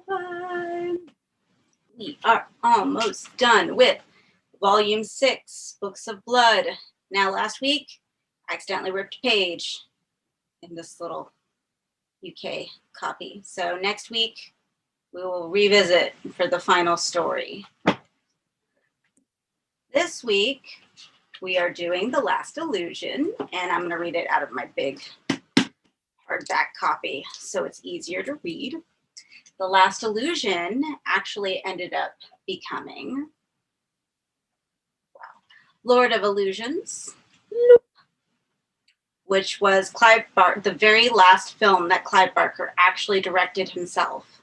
time. We are almost done with Volume 6, Books of Blood. Now, last week, I accidentally ripped a page in this little UK copy. So next week, we will revisit for the final story. This week, we are doing The Last Illusion, and I'm going to read it out of my big hardback copy so it's easier to read. The Last Illusion actually ended up becoming Lord of Illusions, which was Clive Barker, the very last film that Clive Barker actually directed himself.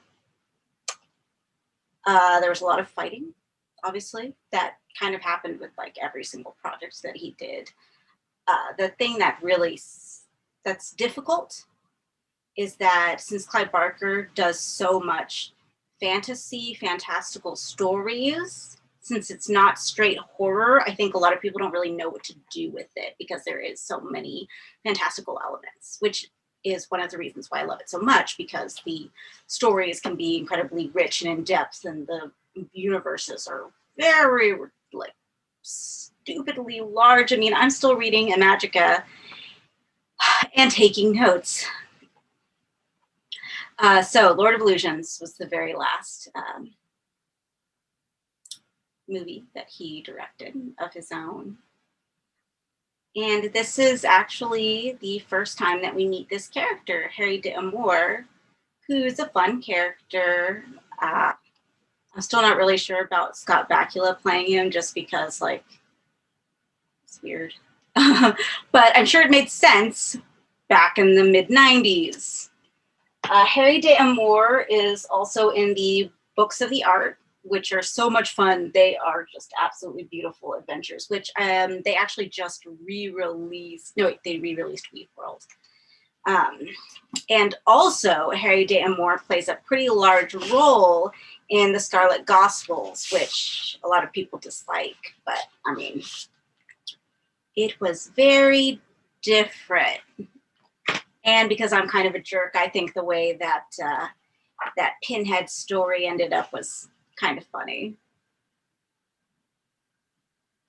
There was a lot of fighting, obviously, that kind of happened with like every single project that he did. The thing that really that's difficult is that since Clive Barker does so much fantasy, fantastical stories, since it's not straight horror, I think a lot of people don't really know what to do with it because there is so many fantastical elements, which is one of the reasons why I love it so much, because the stories can be incredibly rich and in-depth, and the universes are very, like, stupidly large. I mean, I'm still reading Imagica and taking notes. So Lord of Illusions was the very last movie that he directed of his own. And this is actually the first time that we meet this character, Harry d'Amour, who's a fun character. I'm still not really sure about Scott Bakula playing him just because, like, it's weird. But I'm sure it made sense back in the mid-90s. Harry d'Amour is also in the Books of the Art, which are so much fun. They are just absolutely beautiful adventures, which they actually just re-released. No, wait, they re-released Weave World. And also, Harry d'Amour plays a pretty large role in the Scarlet Gospels, which a lot of people dislike. But, I mean, it was very different. And because I'm kind of a jerk, I think the way that that Pinhead story ended up was kind of funny.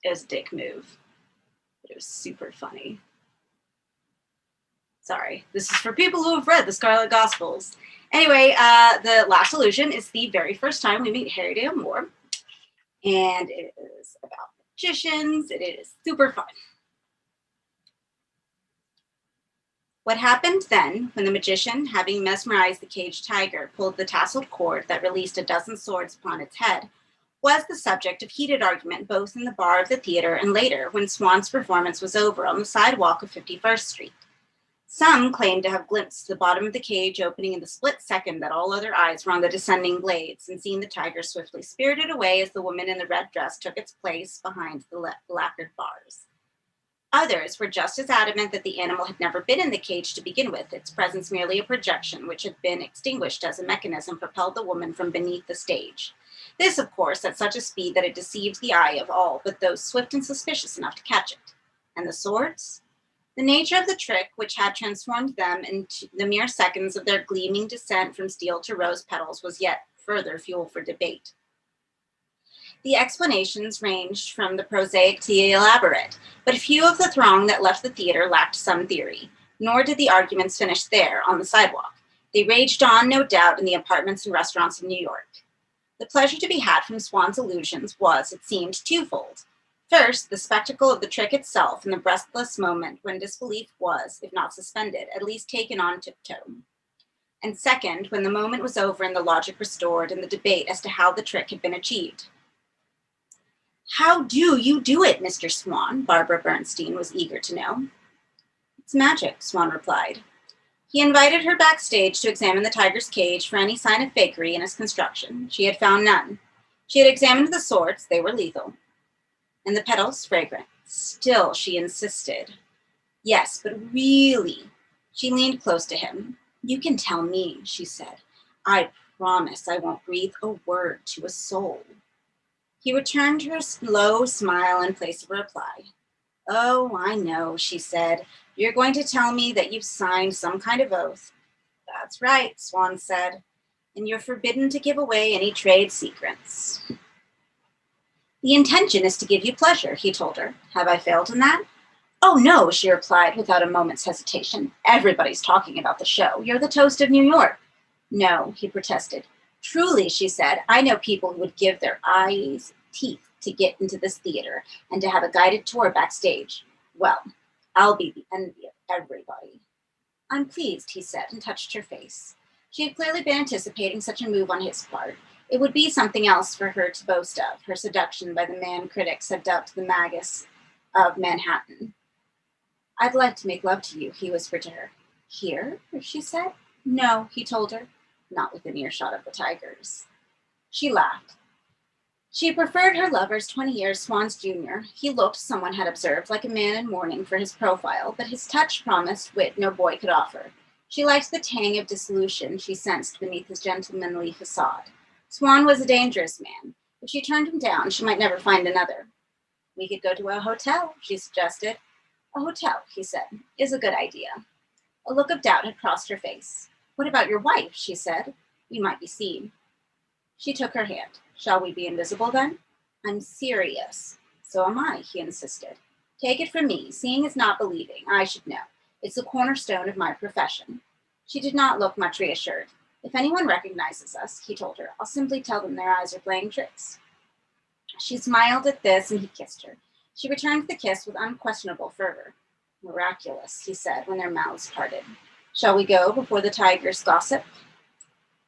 It was a dick move, but it was super funny. Sorry, this is for people who have read the Scarlet Gospels. Anyway, The Last Illusion is the very first time we meet Harry d'Amour, and it is about magicians, and it is super fun. What happened then, when the magician, having mesmerized the caged tiger, pulled the tasseled cord that released a dozen swords upon its head, was the subject of heated argument both in the bar of the theater and later, when Swan's performance was over on the sidewalk of 51st Street. Some claimed to have glimpsed the bottom of the cage opening in the split second that all other eyes were on the descending blades, and seen the tiger swiftly spirited away as the woman in the red dress took its place behind the lacquered bars. Others were just as adamant that the animal had never been in the cage to begin with, its presence merely a projection which had been extinguished as a mechanism propelled the woman from beneath the stage. This, of course, at such a speed that it deceived the eye of all but those swift and suspicious enough to catch it. And the swords? The nature of the trick, which had transformed them into the mere seconds of their gleaming descent from steel to rose petals, was yet further fuel for debate. The explanations ranged from the prosaic to the elaborate, but few of the throng that left the theater lacked some theory, nor did the arguments finish there on the sidewalk. They raged on, no doubt, in the apartments and restaurants of New York. The pleasure to be had from Swan's illusions was, it seemed, twofold. First, the spectacle of the trick itself and the breathless moment when disbelief was, if not suspended, at least taken on tiptoe. And second, when the moment was over and the logic restored and the debate as to how the trick had been achieved. "How do you do it, Mr. Swan?" Barbara Bernstein was eager to know. "It's magic," Swan replied. He invited her backstage to examine the tiger's cage for any sign of fakery in its construction. She had found none. She had examined the swords, they were lethal. And the petals, fragrant. Still, she insisted. "Yes, but really." She leaned close to him. "You can tell me," she said. "I promise I won't breathe a word to a soul." He returned her slow smile in place of a reply. "Oh, I know," she said. "You're going to tell me that you've signed some kind of oath." "That's right," Swan said. and you're forbidden to give away any trade secrets. The intention is to give you pleasure, he told her. Have I failed in that? Oh, no, she replied without a moment's hesitation. Everybody's talking about the show. You're the toast of New York. No, he protested. Truly, she said, I know people who would give their eyes, teeth to get into this theater and to have a guided tour backstage. Well, I'll be the envy of everybody. I'm pleased, he said, and touched her face. She had clearly been anticipating such a move on his part. It would be something else for her to boast of, her seduction by the man critics had dubbed the Magus of Manhattan. I'd like to make love to you, he whispered to her. Here? She said. No, he told her, not within earshot of the tigers. She laughed. She preferred her lover's 20 years Swan's junior. He looked, someone had observed, like a man in mourning for his profile, but his touch promised wit no boy could offer. She liked the tang of dissolution she sensed beneath his gentlemanly facade. Swan was a dangerous man. If she turned him down, she might never find another. We could go to a hotel, she suggested. A hotel, he said, is a good idea. A look of doubt had crossed her face. What about your wife, she said. We might be seen. She took her hand. Shall we be invisible then? I'm serious. So am I, he insisted. Take it from me, seeing is not believing. I should know. It's the cornerstone of my profession. She did not look much reassured. If anyone recognizes us, he told her, I'll simply tell them their eyes are playing tricks. She smiled at this and he kissed her. She returned the kiss with unquestionable fervor. Miraculous, he said when their mouths parted. Shall we go before the tigers gossip?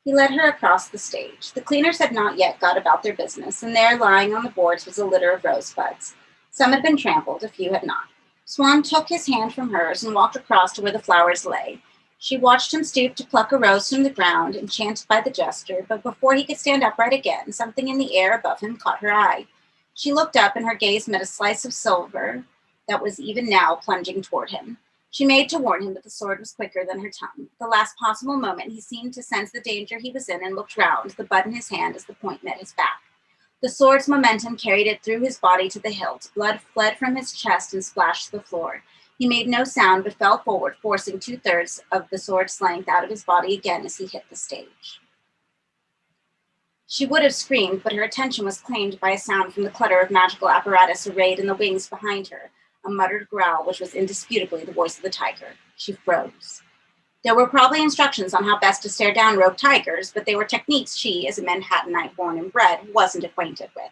He led her across the stage. The cleaners had not yet got about their business, and there, lying on the boards, was a litter of rosebuds. Some had been trampled, a few had not. Swan took his hand from hers and walked across to where the flowers lay. She watched him stoop to pluck a rose from the ground, enchanted by the gesture, but before he could stand upright again, something in the air above him caught her eye. She looked up, and her gaze met a slice of silver that was even now plunging toward him. She made to warn him, but the sword was quicker than her tongue. At the last possible moment, he seemed to sense the danger he was in and looked round, the butt in his hand as the point met his back. The sword's momentum carried it through his body to the hilt. Blood fled from his chest and splashed to the floor. He made no sound, but fell forward, forcing 2/3 of the sword's length out of his body again as he hit the stage. She would have screamed, but her attention was claimed by a sound from the clutter of magical apparatus arrayed in the wings behind her, a muttered growl which was indisputably the voice of the tiger. She froze. There were probably instructions on how best to stare down rogue tigers, but they were techniques she, as a Manhattanite born and bred, wasn't acquainted with.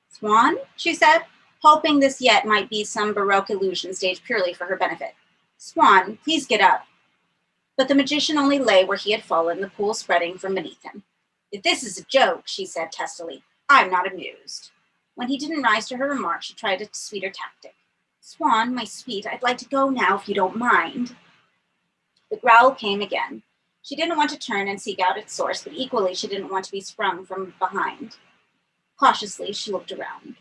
Swan, she said, hoping this yet might be some Baroque illusion staged purely for her benefit. Swan, please get up. But the magician only lay where he had fallen, the pool spreading from beneath him. If this is a joke, she said testily, I'm not amused. When he didn't rise to her remark, she tried a sweeter tactic. Swan, my sweet, I'd like to go now if you don't mind. The growl came again. She didn't want to turn and seek out its source, but equally she didn't want to be sprung from behind. Cautiously, she looked around.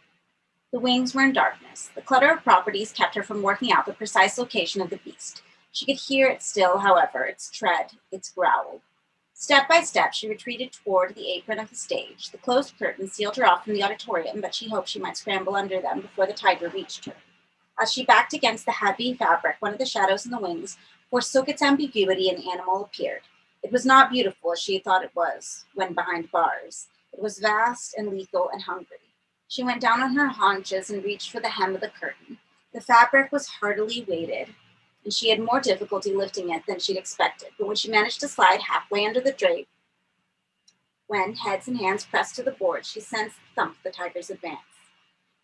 The wings were in darkness. The clutter of properties kept her from working out the precise location of the beast. She could hear it still, however, its tread, its growl. Step by step, she retreated toward the apron of the stage. The closed curtains sealed her off from the auditorium, but she hoped she might scramble under them before the tiger reached her. As she backed against the heavy fabric, one of the shadows in the wings forsook its ambiguity and the animal appeared. It was not beautiful as she had thought it was when behind bars. It was vast and lethal and hungry. She went down on her haunches and reached for the hem of the curtain. The fabric was heartily weighted, and she had more difficulty lifting it than she'd expected. But when she managed to slide halfway under the drape, when heads and hands pressed to the board, she sensed the thump of the tiger's advance.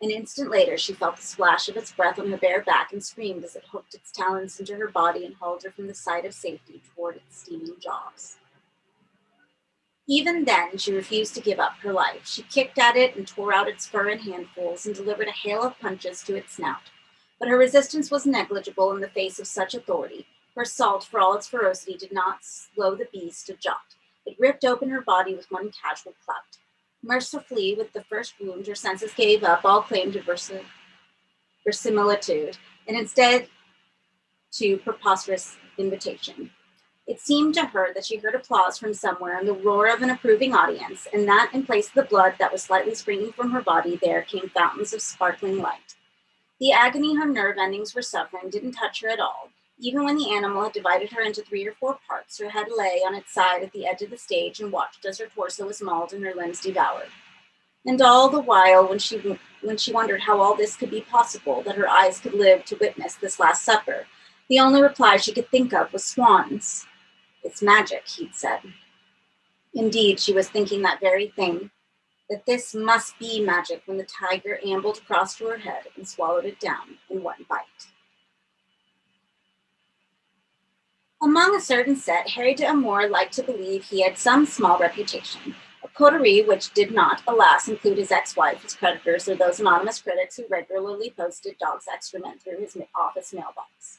An instant later, she felt the splash of its breath on her bare back and screamed as it hooked its talons into her body and hauled her from the side of safety toward its steaming jaws. Even then, she refused to give up her life. She kicked at it and tore out its fur in handfuls and delivered a hail of punches to its snout. But her resistance was negligible in the face of such authority. Her assault, for all its ferocity, did not slow the beast a jot. It ripped open her body with one casual clout. Mercifully, with the first wound, her senses gave up all claim to verisimilitude, and instead to preposterous invitation. It seemed to her that she heard applause from somewhere and the roar of an approving audience, and that in place of the blood that was slightly springing from her body, there came fountains of sparkling light. The agony her nerve endings were suffering didn't touch her at all. Even when the animal had divided her into 3 or 4 parts, her head lay on its side at the edge of the stage and watched as her torso was mauled and her limbs devoured. And all the while, when she wondered how all this could be possible, that her eyes could live to witness this Last Supper, the only reply she could think of was Swan's. "It's magic," he'd said. Indeed, she was thinking that very thing, that this must be magic when the tiger ambled across to her head and swallowed it down in one bite. Among a certain set, Harry d'Amour liked to believe he had some small reputation, a coterie which did not, alas, include his ex-wife, his creditors, or those anonymous critics who regularly posted dog's excrement through his office mailbox.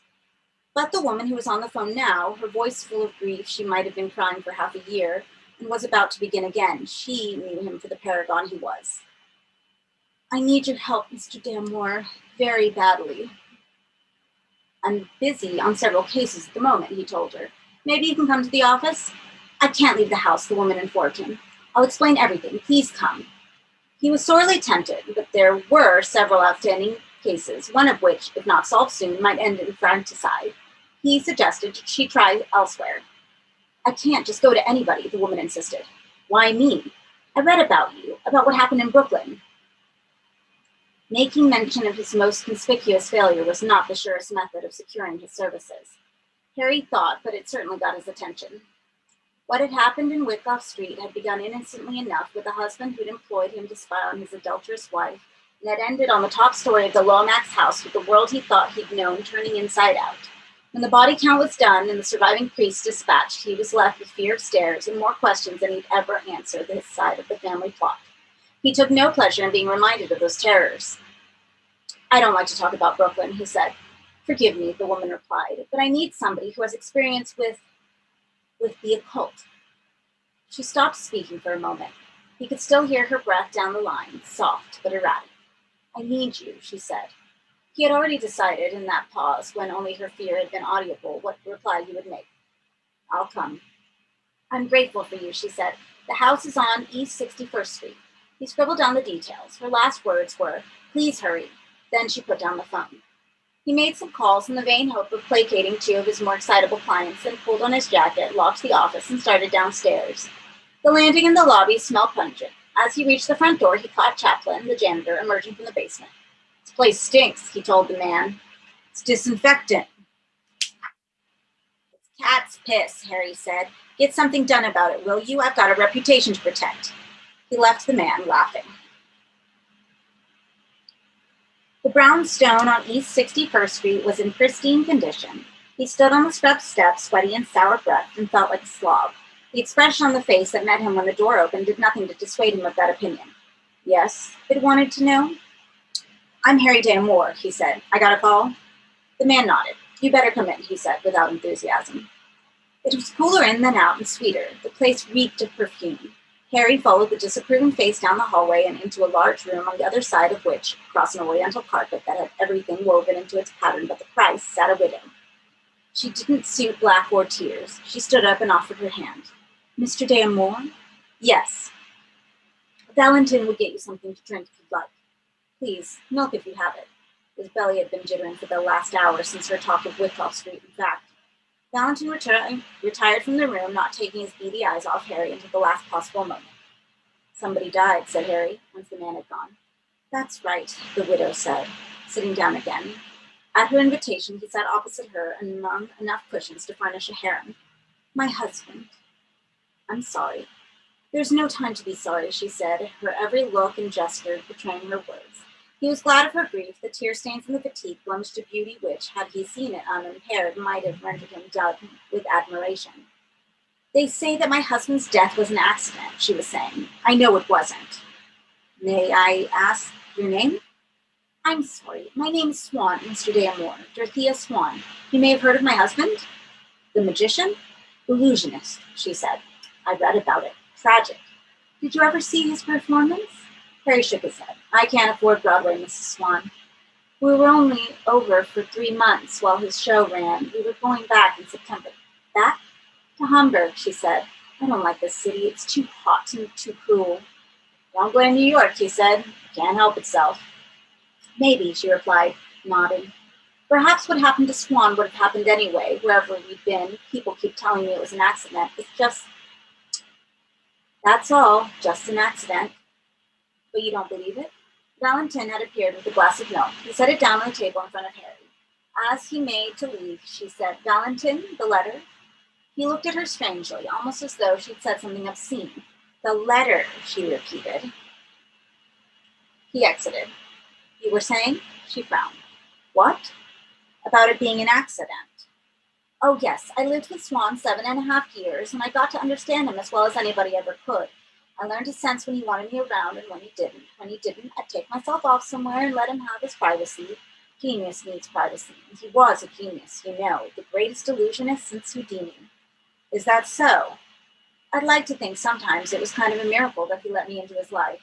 But the woman who was on the phone now, her voice full of grief, she might have been crying for half a year, and was about to begin again. She knew him for the paragon he was. "I need your help, Mr. d'Amour, very badly." "I'm busy on several cases at the moment," he told her. "Maybe you can come to the office?" "I can't leave the house," the woman informed him. "I'll explain everything. Please come." He was sorely tempted, but there were several outstanding cases, one of which, if not solved soon, might end in fratricide. He suggested she try elsewhere. "I can't just go to anybody," the woman insisted. "Why me? I read about you, about what happened in Brooklyn." Making mention of his most conspicuous failure was not the surest method of securing his services. Harry thought, but it certainly got his attention. What had happened in Wyckoff Street had begun innocently enough with a husband who'd employed him to spy on his adulterous wife, and had ended on the top story of the Lomax house with the world he thought he'd known turning inside out. When the body count was done and the surviving priest dispatched, he was left with fear of stares and more questions than he'd ever answer this side of the family plot. He took no pleasure in being reminded of those terrors. "I don't like to talk about Brooklyn," he said. "Forgive me," the woman replied, "but I need somebody who has experience with the occult." She stopped speaking for a moment. He could still hear her breath down the line, soft but erratic. "I need you," she said. He had already decided in that pause, when only her fear had been audible, what reply he would make. "I'll come." "I'm grateful for you," she said. "The house is on East 61st Street. He scribbled down the details. Her last words were, "Please hurry." Then she put down the phone. He made some calls in the vain hope of placating 2 of his more excitable clients, then pulled on his jacket, locked the office, and started downstairs. The landing and the lobby smelled pungent. As he reached the front door, he caught Chaplin, the janitor, emerging from the basement. "This place stinks," he told the man. "It's disinfectant." "It's cat's piss," Harry said. "Get something done about it, will you? I've got a reputation to protect." He left the man, laughing. The brown stone on East 61st Street was in pristine condition. He stood on the scrubbed steps, sweaty and sour-breathed, and felt like a slob. The expression on the face that met him when the door opened did nothing to dissuade him of that opinion. "Yes?" it wanted to know. "I'm Harry d'Amour," he said. "I got a call?" The man nodded. "You better come in," he said, without enthusiasm. It was cooler in than out and sweeter. The place reeked of perfume. Harry followed the disapproving face down the hallway and into a large room on the other side of which, across an oriental carpet that had everything woven into its pattern but the price, sat a widow. She didn't suit black or tears. She stood up and offered her hand. "Mr. d'Amour?" "Yes." "Valentin would get you something to drink if you'd like." "Please, milk if you have it." His belly had been jittering for the last hour since her talk of Wyckoff Street, in fact. Valentin retired from the room, not taking his beady eyes off Harry until the last possible moment. "Somebody died," said Harry, once the man had gone. "That's right," the widow said, sitting down again. At her invitation, he sat opposite her and among enough cushions to furnish a harem. "My husband." "I'm sorry." "There's no time to be sorry," she said, her every look and gesture betraying her words. He was glad of her grief, the tear stains and the fatigue blemished a beauty which, had he seen it unimpaired, might have rendered him dumb with admiration. "They say that my husband's death was an accident," she was saying. "I know it wasn't." "May I ask your name?" "I'm sorry. My name is Swan, Mr. d'Amour, Dorothea Swan. You may have heard of my husband?" "The magician?" "Illusionist," she said. "I read about it. Tragic. Did you ever see his performance?" Harry shook his head. "I can't afford Broadway, Mrs. Swan. We were only over for 3 months while his show ran. We were going back in September." "Back?" "To Hamburg," she said. "I don't like this city. It's too hot and too cruel." "Don't blame New York," he said. "Can't help itself." "Maybe," she replied, nodding. Perhaps what happened to Swan would have happened anyway, wherever we'd been. People keep telling me it was an accident. It's just, that's all, just an accident. But you don't believe it? Valentin had appeared with a glass of milk. He set it down on the table in front of Harry. As he made to leave, she said, "Valentin, the letter?" He looked at her strangely, almost as though she'd said something obscene. "The letter," she repeated. He exited. "You were saying?" She frowned. "What?" "About it being an accident." "Oh, yes, I lived with Swan 7.5 years, and I got to understand him as well as anybody ever could. I learned to sense when he wanted me around and when he didn't. When he didn't, I'd take myself off somewhere and let him have his privacy. Genius needs privacy, and he was a genius, you know, the greatest illusionist since Houdini." "Is that so?" "I'd like to think sometimes it was kind of a miracle that he let me into his life."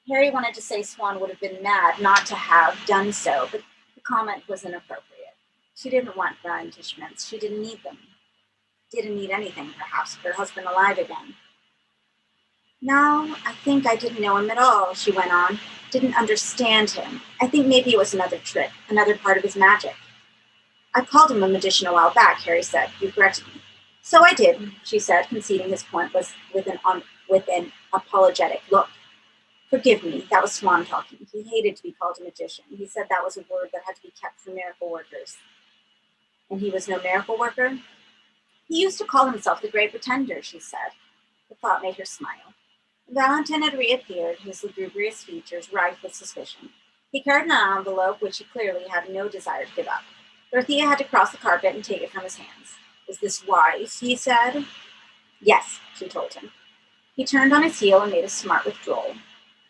Harry wanted to say Swan would have been mad not to have done so, but the comment was inappropriate. She didn't want garnishments. She didn't need them. Didn't need anything, perhaps, her husband alive again. "No, I think I didn't know him at all," she went on. "Didn't understand him. I think maybe it was another trick, another part of his magic." "I called him a magician a while back," Harry said. "You corrected me." "So I did," she said, conceding his point was with an apologetic look. "Forgive me, that was Swan talking. He hated to be called a magician. He said that was a word that had to be kept for miracle workers." "And he was no miracle worker?" "He used to call himself the Great Pretender," she said. The thought made her smile. Valentin had reappeared, his lugubrious features rife with suspicion. He carried an envelope which he clearly had no desire to give up. Dorothea had to cross the carpet and take it from his hands. "Is this wise?" he said. "Yes," she told him. He turned on his heel and made a smart withdrawal.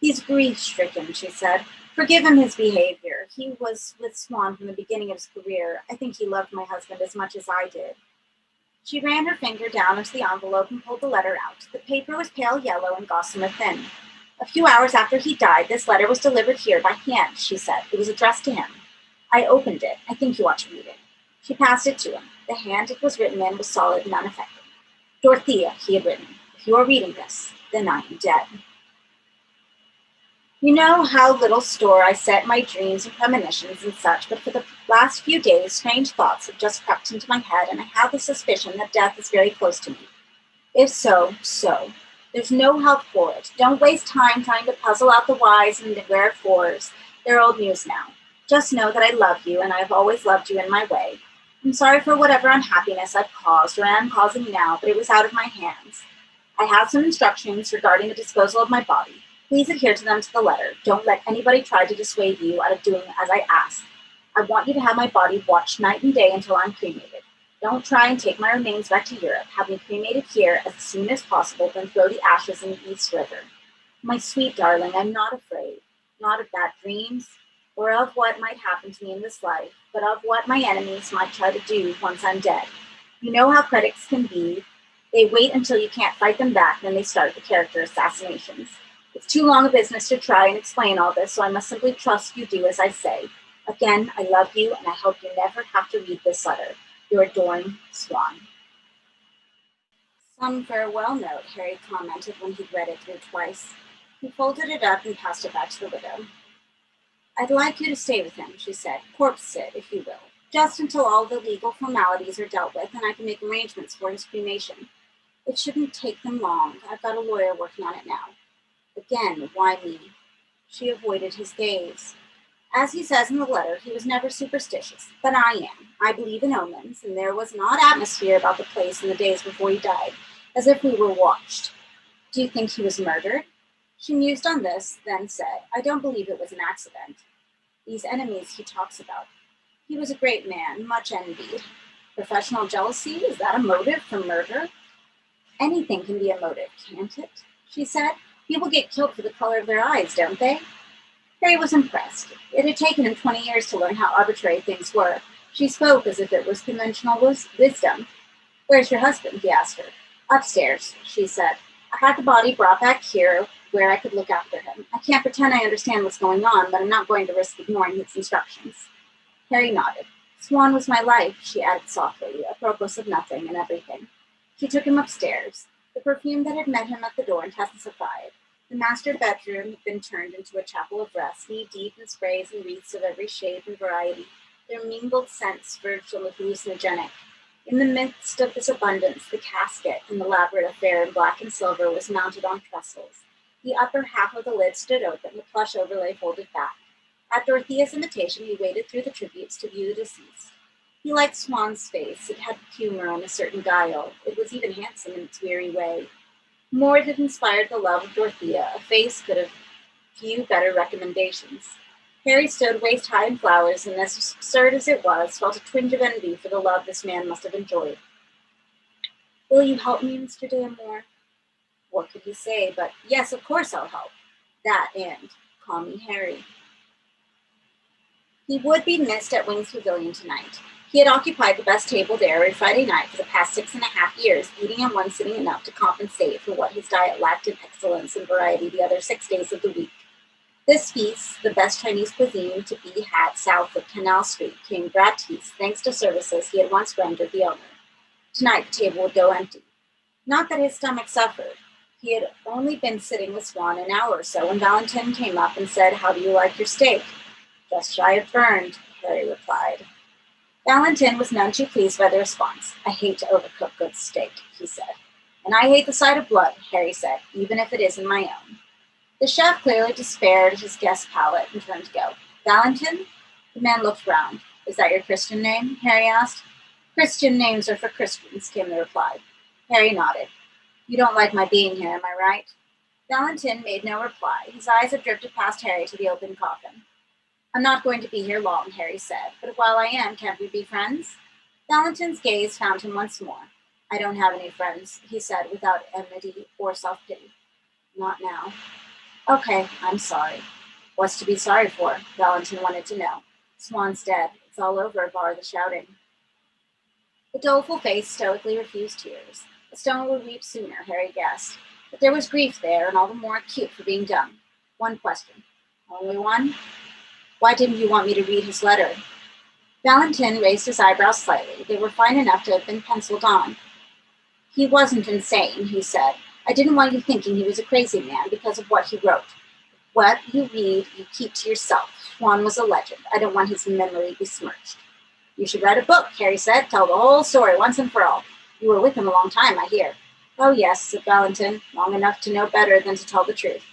"He's grief-stricken," she said. "Forgive him his behavior. He was with Swan from the beginning of his career. I think he loved my husband as much as I did." She ran her finger down into the envelope and pulled the letter out. The paper was pale yellow and gossamer thin. "A few hours after he died, this letter was delivered here by hand," she said. "It was addressed to him. I opened it. I think you ought to read it." She passed it to him. The hand it was written in was solid and unaffected. "Dorothea," he had written, "if you are reading this, then I am dead. You know how little store I set my dreams and premonitions and such, but for the last few days, strange thoughts have just crept into my head, and I have the suspicion that death is very close to me. If so, so. There's no help for it. Don't waste time trying to puzzle out the whys and the wherefores. They're old news now. Just know that I love you, and I have always loved you in my way. I'm sorry for whatever unhappiness I've caused or am causing now, but it was out of my hands. I have some instructions regarding the disposal of my body. Please adhere to them to the letter. Don't let anybody try to dissuade you out of doing as I ask. I want you to have my body watched night and day until I'm cremated. Don't try and take my remains back to Europe. Have me cremated here as soon as possible, then throw the ashes in the East River. My sweet darling, I'm not afraid. Not of bad dreams, or of what might happen to me in this life, but of what my enemies might try to do once I'm dead. You know how critics can be. They wait until you can't fight them back, then they start the character assassinations. It's too long a business to try and explain all this, so I must simply trust you do as I say. Again, I love you, and I hope you never have to read this letter. Your adoring Swan." "Some farewell note," Harry commented when he'd read it through twice. He folded it up and passed it back to the widow. "I'd like you to stay with him," she said. "Corpse sit, if you will. Just until all the legal formalities are dealt with and I can make arrangements for his cremation. It shouldn't take them long. I've got a lawyer working on it now." Again, why me? She avoided his gaze. "As he says in the letter, he was never superstitious, but I am. I believe in omens, and there was an odd atmosphere about the place in the days before he died, as if we were watched. Do you think he was murdered?" She mused on this, then said, "I don't believe it was an accident. These enemies he talks about. He was a great man, much envied. Professional jealousy, is that a motive for murder?" "Anything can be a motive, can't it?" she said. "People get killed for the color of their eyes, don't they?" Harry was impressed. It had taken him 20 years to learn how arbitrary things were. She spoke as if it was conventional wisdom. "Where's your husband?" he asked her. "Upstairs," she said. "I had the body brought back here where I could look after him. I can't pretend I understand what's going on, but I'm not going to risk ignoring his instructions." Harry nodded. "Swan was my life," she added softly, apropos of nothing and everything. She took him upstairs. The perfume that had met him at the door intensified. The master bedroom had been turned into a chapel of rest, knee-deep in sprays and wreaths of every shape and variety. their mingled scents verged on the hallucinogenic. In the midst of this abundance, the casket, an elaborate affair in black and silver, was mounted on trestles. The upper half of the lid stood open, the plush overlay folded back. At Dorothea's invitation, he waded through the tributes to view the deceased. He liked Swan's face. It had humor and a certain guile. It was even handsome in its weary way. More it had inspired the love of Dorothea. A face could have few better recommendations. Harry stood waist high in flowers, and as absurd as it was, felt a twinge of envy for the love this man must have enjoyed. "Will you help me, Mr. Damore?" What could he say but, "Yes, of course I'll help." That and, "Call me Harry." He would be missed at Wings Pavilion tonight. He had occupied the best table there every Friday night for the past 6.5 years, eating in one sitting enough to compensate for what his diet lacked in excellence and variety the other 6 days of the week. This feast, the best Chinese cuisine to be had south of Canal Street, came gratis thanks to services he had once rendered the owner. Tonight the table would go empty. Not that his stomach suffered. He had only been sitting with Swan an hour or so when Valentin came up and said, "How do you like your steak?" "Just shy of burned," Harry replied. Valentin was none too pleased by the response. "I hate to overcook good steak," he said. "And I hate the sight of blood," Harry said, "even if it isn't my own." The chef clearly despaired at his guest's palate and turned to go. "Valentin?" The man looked round. "Is that your Christian name?" Harry asked. "Christian names are for Christians," came the reply. Harry nodded. "You don't like my being here, am I right?" Valentin made no reply. His eyes had drifted past Harry to the open coffin. "I'm not going to be here long," Harry said, "but while I am, can't we be friends?" Valentin's gaze found him once more. "I don't have any friends," he said without enmity or self-pity. "Not now." "Okay, I'm sorry." "What's to be sorry for?" Valentin wanted to know. "Swan's dead. It's all over, bar the shouting." The doleful face stoically refused tears. A stone would weep sooner, Harry guessed. But there was grief there, and all the more acute for being dumb. One question. Only one? "Why didn't you want me to read his letter?" Valentin raised his eyebrows slightly. They were fine enough to have been penciled on. "He wasn't insane," he said. "I didn't want you thinking he was a crazy man because of what he wrote. What you read, you keep to yourself. Swan was a legend. I don't want his memory besmirched." "You should write a book," Harry said. "Tell the whole story once and for all. You were with him a long time, I hear." "Oh, yes," said Valentin, "long enough to know better than to tell the truth."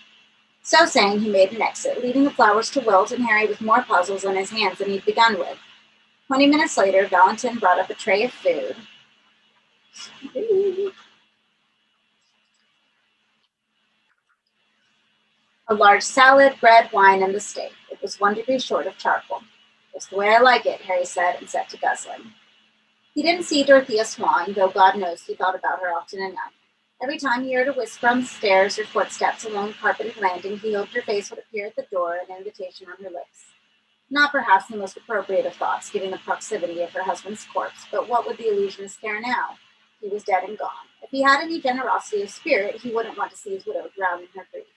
So saying, he made an exit, leaving the flowers to wilt and Harry with more puzzles on his hands than he'd begun with. 20 minutes later, Valentin brought up a tray of food. A large salad, bread, wine, and the steak. It was 1 degree short of charcoal. "Just the way I like it," Harry said, and set to guzzling. He didn't see Dorothea Swan, though God knows he thought about her often enough. Every time he heard a whisper on the stairs or footsteps along the carpeted landing, he hoped her face would appear at the door, an invitation on her lips. Not perhaps the most appropriate of thoughts, given the proximity of her husband's corpse, but what would the illusionist care now? He was dead and gone. If he had any generosity of spirit, he wouldn't want to see his widow drown in her grief.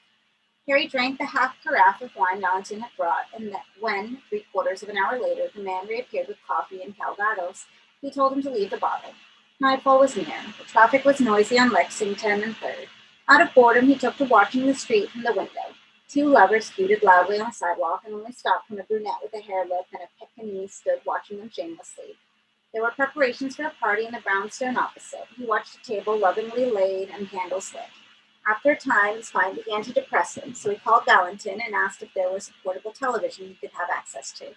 Harry drank the half carafe of wine Valentin had brought, and when, 3/4 of an hour later, the man reappeared with coffee and calvados, he told him to leave the bottle. Nightfall was near. The traffic was noisy on Lexington and 3rd. Out of boredom, he took to watching the street from the window. 2 lovers feuded loudly on the sidewalk and only stopped when a brunette with a hair lip and a Pekingese stood watching them shamelessly. There were preparations for a party in the brownstone opposite. He watched a table lovingly laid and candles lit. After a time, his mind began to depress him, so he called Valentin and asked if there was a portable television he could have access to.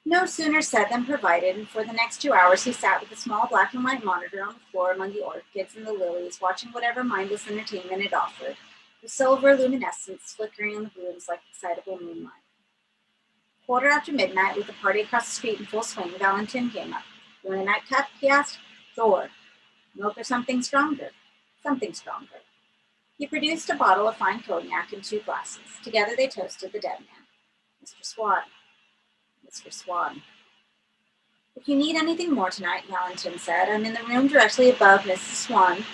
No sooner said than provided, and for the next 2 hours he sat with a small black and white monitor on the floor among the orchids and the lilies, watching whatever mindless entertainment it offered, the silver luminescence flickering on the blooms like excitable moonlight. 1/4 after midnight, with the party across the street in full swing, Valentin came up. "You want a nightcap?" he asked. "Sure." "Milk or something stronger?" "Something stronger." He produced a bottle of fine cognac and 2 glasses. Together they toasted the dead man. "Mr. Swan." "Mr. Swan." "If you need anything more tonight," Valentin said, "I'm in the room directly above Mrs. Swan.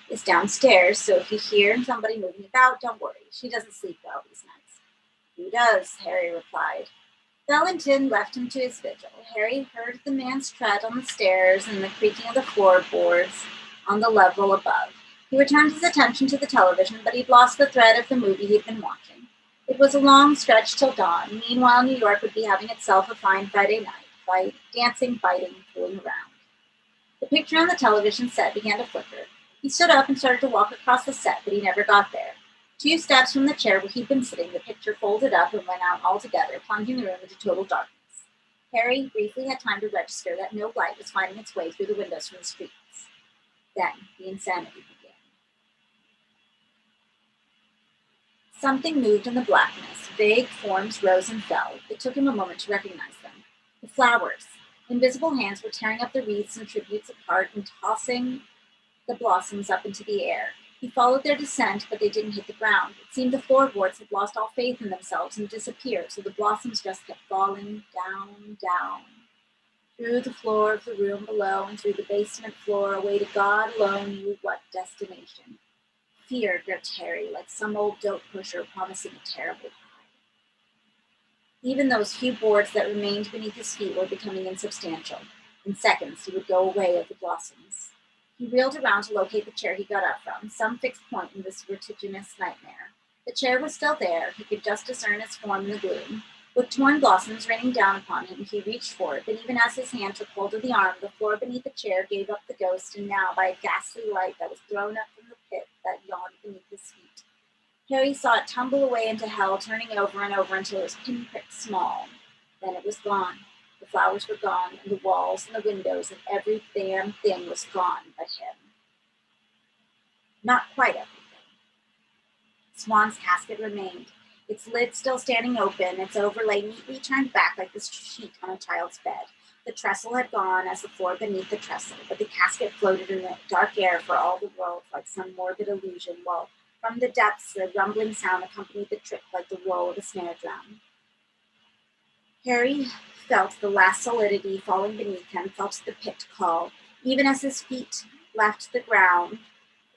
Is downstairs, so if you hear somebody moving about, don't worry. She doesn't sleep well these nights." "Who does?" Harry replied. Valentin left him to his vigil. Harry heard the man's tread on the stairs and the creaking of the floorboards on the level above. He returned his attention to the television, but he'd lost the thread of the movie he'd been watching. It was a long stretch till dawn. Meanwhile, New York would be having itself a fine Friday night. dancing, biting, fooling around. The picture on the television set began to flicker. He stood up and started to walk across the set, but he never got there. 2 steps from the chair where he'd been sitting, the picture folded up and went out altogether, plunging the room into total darkness. Harry briefly had time to register that no light was finding its way through the windows from the streets. Then the insanity began. Something moved in the blackness. Vague forms rose and fell. It took him a moment to recognize them. The flowers. Invisible hands were tearing up the wreaths and tributes apart and tossing the blossoms up into the air. He followed their descent, but they didn't hit the ground. It seemed the floorboards had lost all faith in themselves and disappeared, so the blossoms just kept falling down, down, through the floor of the room below and through the basement floor, away to God alone knew what destination. Fear gripped Harry like some old dope pusher promising a terrible high. Even those few boards that remained beneath his feet were becoming insubstantial. In seconds, he would go away of the blossoms. He reeled around to locate the chair he got up from, some fixed point in this vertiginous nightmare. The chair was still there. He could just discern its form in the gloom. With torn blossoms raining down upon him, he reached for it, but even as his hand took hold of the arm, the floor beneath the chair gave up the ghost, and now, by a ghastly light that was thrown up from the pit that yawned beneath his feet, Harry saw it tumble away into hell, turning over and over until it was pinprick small. Then it was gone. The flowers were gone, and the walls and the windows, and every damn thing was gone but him. Not quite everything. Swan's casket remained, its lid still standing open, its overlay neatly turned back like the sheet on a child's bed. The trestle had gone as the floor beneath the trestle, but the casket floated in the dark air for all the world like some morbid illusion, while from the depths the rumbling sound accompanied the trick like the roll of a snare drum. Harry felt the last solidity falling beneath him, felt the pit call. Even as his feet left the ground,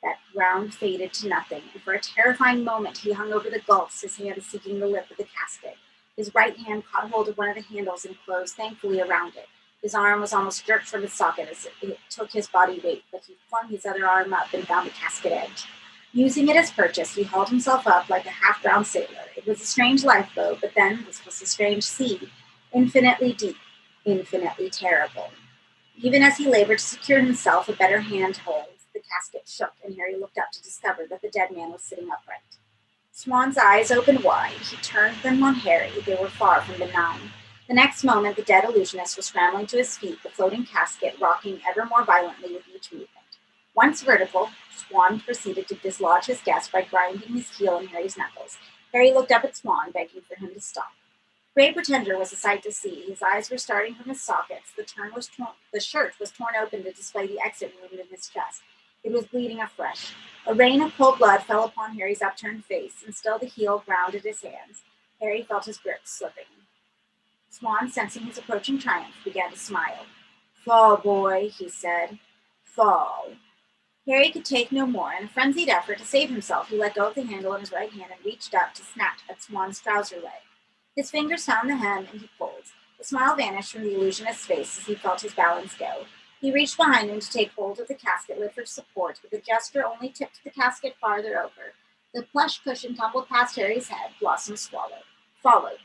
that ground faded to nothing, and for a terrifying moment he hung over the gulfs, his hand seeking the lip of the casket. His right hand caught hold of one of the handles and closed thankfully around it. His arm was almost jerked from its socket as it took his body weight, but he flung his other arm up and found the casket edge. Using it as purchase, he hauled himself up like a half-drowned sailor. It was a strange lifeboat, but then this was a strange sea, infinitely deep, infinitely terrible. Even as he labored to secure himself a better handhold, the casket shook, and Harry looked up to discover that the dead man was sitting upright. Swan's eyes opened wide. He turned them on Harry. They were far from benign. The next moment, the dead illusionist was scrambling to his feet, the floating casket rocking ever more violently with each movement. Once vertical, Swan proceeded to dislodge his guest by grinding his heel in Harry's knuckles. Harry looked up at Swan, begging for him to stop. Great Pretender was a sight to see. His eyes were starting from his sockets. The shirt was torn open to display the exit wound in his chest. It was bleeding afresh. A rain of cold blood fell upon Harry's upturned face, and still the heel ground at his hands. Harry felt his grip slipping. Swan, sensing his approaching triumph, began to smile. "Fall, boy," he said. "Fall." Harry could take no more. In a frenzied effort to save himself, he let go of the handle in his right hand and reached up to snatch at Swan's trouser leg. His fingers found the hem, and he pulled. The smile vanished from the illusionist's face as he felt his balance go. He reached behind him to take hold of the casket lid for support, but the gesture only tipped the casket farther over. The plush cushion tumbled past Harry's head, Blossom followed.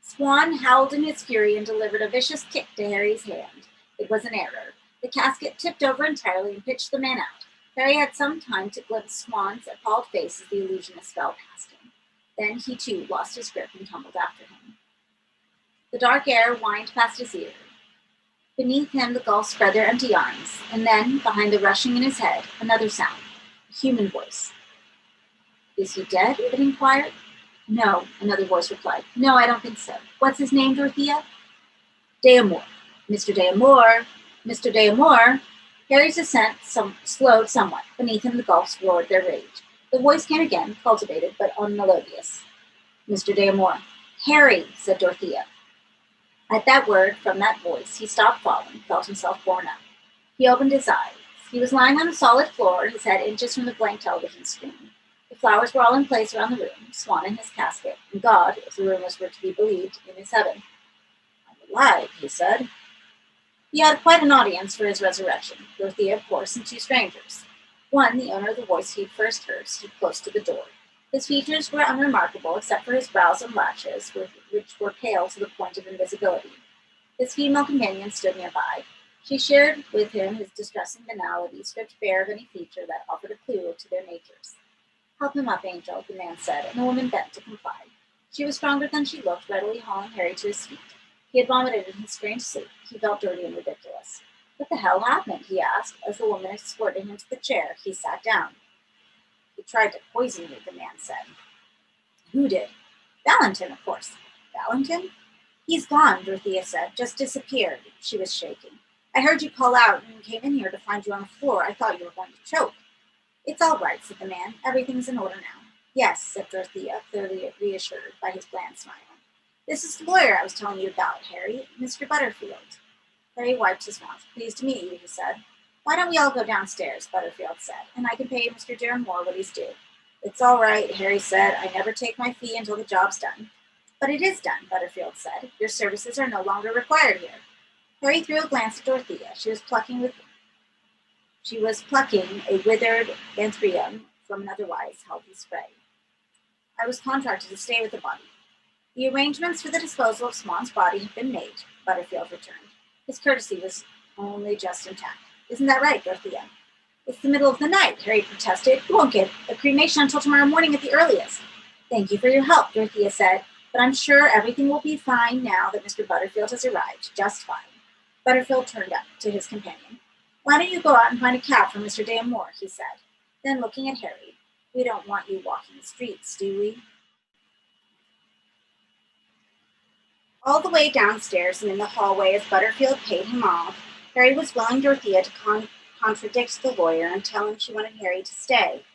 Swan howled in his fury and delivered a vicious kick to Harry's hand. It was an error. The casket tipped over entirely and pitched the man out. Harry had some time to glimpse Swan's appalled face as the illusionist fell past him. Then he too lost his grip and tumbled after him. The dark air whined past his ear. Beneath him the gulls spread their empty arms, and then, behind the rushing in his head, another sound, a human voice. "Is he dead?" it inquired. "No," another voice replied. "No, I don't think so. What's his name, Dorothea?" "D'Amour. Mr. D'Amour. Mr. D'Amour." Harry's ascent slowed somewhat. Beneath him the gulfs roared their rage. The voice came again, cultivated but unmelodious. "Mr. D'Amour." "Harry," said Dorothea. At that word, from that voice, he stopped falling, felt himself borne up. He opened his eyes. He was lying on the solid floor, his head inches from the blank television screen. The flowers were all in place around the room, Swan in his casket, and God, if the rumors were to be believed, in his heaven. "I'm alive," he said. He had quite an audience for his resurrection, Dorothea, of course, and 2 strangers. One, the owner of the voice he'd first heard, stood close to the door. His features were unremarkable, except for his brows and lashes, which were pale to the point of invisibility. His female companion stood nearby. She shared with him his distressing banality, stripped bare of any feature that offered a clue to their natures. "Help him up, Angel," the man said, and the woman bent to comply. She was stronger than she looked, readily hauling Harry to his feet. He had vomited in his strange sleep. He felt dirty and ridiculous. "What the hell happened?" he asked. As the woman escorted him to the chair, he sat down. "He tried to poison you," the man said. "Who did?" "Valentin, of course." "Valentin?" "He's gone," Dorothea said. "Just disappeared." She was shaking. "I heard you call out and came in here to find you on the floor. I thought you were going to choke." "It's all right," said the man. "Everything's in order now." "Yes," said Dorothea, clearly reassured by his bland smile. "This is the lawyer I was telling you about, Harry, Mr. Butterfield." Harry wiped his mouth. "Pleased to meet you," he said. "Why don't we all go downstairs?" Butterfield said, "and I can pay Mr. Dearmore what he's due." "It's all right," Harry said. "I never take my fee until the job's done." "But it is done," Butterfield said. "Your services are no longer required here." Harry threw a glance at Dorothea. She was plucking a withered anthurium from an otherwise healthy spray. "I was contracted to stay with the body." "The arrangements for the disposal of Swan's body have been made," Butterfield returned. His courtesy was only just intact. "Isn't that right, Dorothea?" "It's the middle of the night," Harry protested. "You won't get a cremation until tomorrow morning at the earliest." "Thank you for your help," Dorothea said, "but I'm sure everything will be fine now that Mr. Butterfield has arrived. Just fine." Butterfield turned up to his companion. "Why don't you go out and find a cab for Mr. Dearmore?" he said. Then, looking at Harry, "We don't want you walking the streets, do we?" All the way downstairs and in the hallway as Butterfield paid him off, Harry was willing Dorothea to contradict the lawyer and tell him she wanted Harry to stay,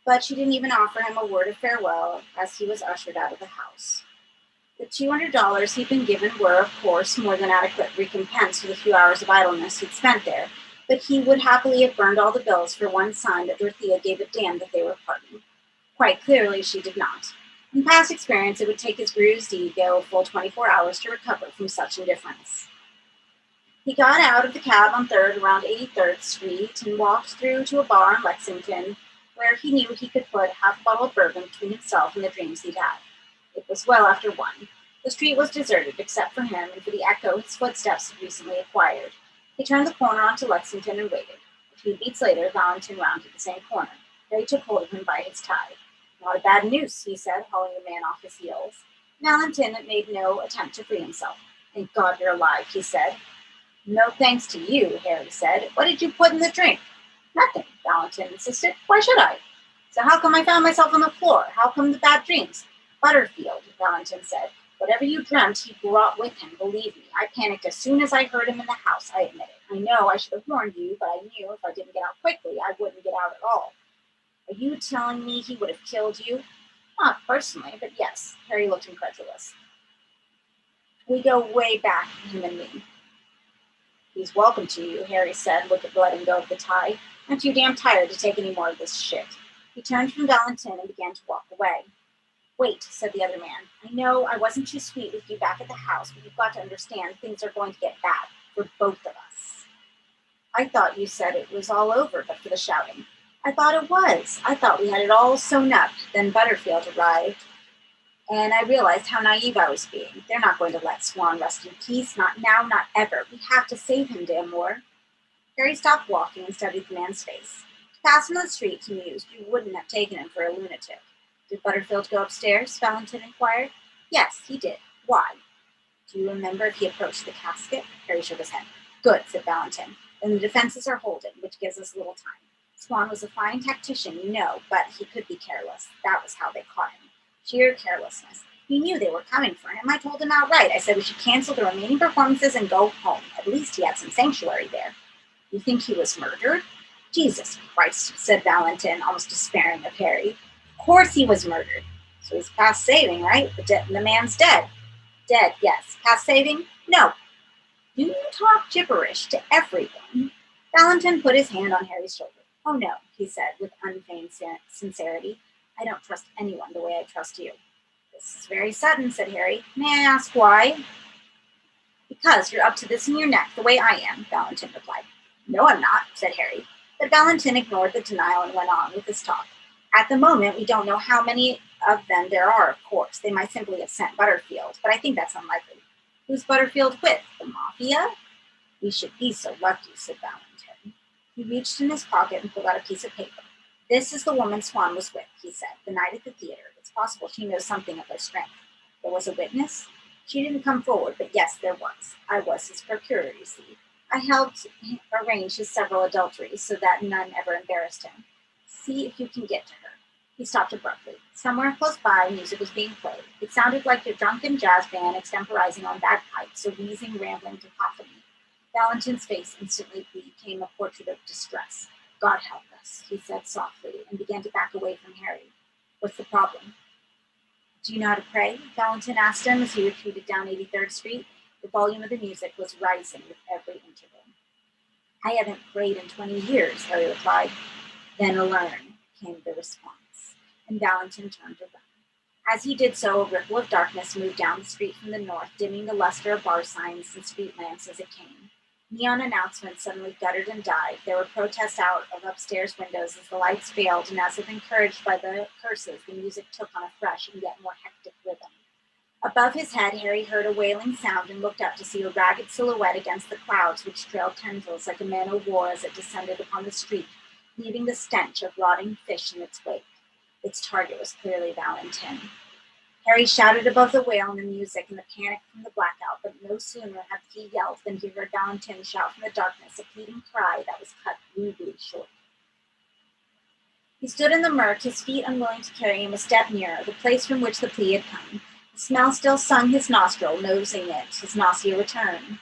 but she didn't even offer him a word of farewell as he was ushered out of the house. The $200 he'd been given were, of course, more than adequate recompense for the few hours of idleness he'd spent there, but he would happily have burned all the bills for one sign that Dorothea gave a damn that they were parting. Quite clearly, she did not. In past experience, it would take his bruised ego a full 24 hours to recover from such indifference. He got out of the cab on 3rd around 83rd Street and walked through to a bar in Lexington where he knew he could put half a bottle of bourbon between himself and the dreams he'd had. It was well after 1. The street was deserted except for him and for the echo his footsteps had recently acquired. He turned the corner onto Lexington and waited. A few beats later, Valentin rounded the same corner. Harry took hold of him by his tie. "Not a bad noose," he said, hauling the man off his heels. Valentin made no attempt to free himself. "Thank God you're alive," he said. "No thanks to you," Harry said. "What did you put in the drink?" "Nothing," Valentin insisted. "Why should I?" "So how come I found myself on the floor? How come the bad dreams?" "Butterfield," Valentin said. "Whatever you dreamt, he brought with him, believe me. I panicked as soon as I heard him in the house, I admit it. I know I should have warned you, but I knew if I didn't get out quickly, I wouldn't get out at all." "Are you telling me he would have killed you?" "Not personally, but yes." Harry looked incredulous. "We go way back, him and me." "He's welcome to you," Harry said, letting go of the tie. "I'm too damn tired to take any more of this shit." He turned from Valentin and began to walk away. "Wait," said the other man. "I know I wasn't too sweet with you back at the house, but you've got to understand things are going to get bad for both of us." "I thought you said it was all over, but for the shouting." "I thought it was. I thought we had it all sewn up. Then Butterfield arrived, and I realized how naive I was being. They're not going to let Swan rest in peace. Not now, not ever. We have to save him, Dearmore." Harry stopped walking and studied the man's face. To pass him on the street, he mused, you wouldn't have taken him for a lunatic. "Did Butterfield go upstairs?" Valentin inquired. "Yes, he did. Why?" "Do you remember if he approached the casket?" Harry shook his head. "Good," said Valentin. "Then the defenses are holding, which gives us little time. Swan was a fine tactician, you know, but he could be careless. That was how they caught him. Sheer carelessness. He knew they were coming for him. I told him outright. I said we should cancel the remaining performances and go home. At least he had some sanctuary there." "You think he was murdered?" "Jesus Christ," said Valentin, almost despairing of Harry. "Of course he was murdered. So he's past saving, right? The man's dead." "Dead, yes. Past saving? No." "Do you talk gibberish to everyone?" Valentin put his hand on Harry's shoulder. "Oh, no," he said with unfeigned sincerity. "I don't trust anyone the way I trust you." "This is very sudden," said Harry. "May I ask why?" "Because you're up to this in your neck, the way I am," Valentin replied. "No, I'm not," said Harry. But Valentin ignored the denial and went on with his talk. "At the moment, we don't know how many of them there are, of course. They might simply have sent Butterfield, but I think that's unlikely." "Who's Butterfield with?" the the mafia? We should be so lucky, said Valentin. He reached in his pocket and pulled out a piece of paper. This is the woman Swan was with, he said, the night at the theater. It's possible she knows something of their strength. There was a witness? She didn't come forward, but yes, there was. I was his procurer, you see. I helped arrange his several adulteries so that none ever embarrassed him. See if you can get to her. He stopped abruptly. Somewhere close by, music was being played. It sounded like a drunken jazz band extemporizing on bagpipes, a wheezing, rambling cacophony. Valentin's face instantly became a portrait of distress. God help us, he said softly, and began to back away from Harry. What's the problem? Do you know how to pray? Valentin asked him as he retreated down 83rd Street. The volume of the music was rising with every interval. I haven't prayed in 20 years, Harry replied. Then learn, came the response, and Valentin turned to run. As he did so, a ripple of darkness moved down the street from the north, dimming the luster of bar signs and street lamps as it came. Neon announcements suddenly guttered and died. There were protests out of upstairs windows as the lights failed, and as if encouraged by the curses, the music took on a fresh and yet more hectic rhythm. Above his head, Harry heard a wailing sound and looked up to see a ragged silhouette against the clouds which trailed tendrils like a man o' war as it descended upon the street, leaving the stench of rotting fish in its wake. Its target was clearly Valentin. Harry shouted above the wail and the music and the panic from the blackout, but no sooner had he yelled than he heard Valentin shout from the darkness a pleading cry that was cut rudely short. He stood in the murk, his feet unwilling to carry him a step nearer, the place from which the plea had come. The smell still stung his nostril, nosing it, his nausea returned.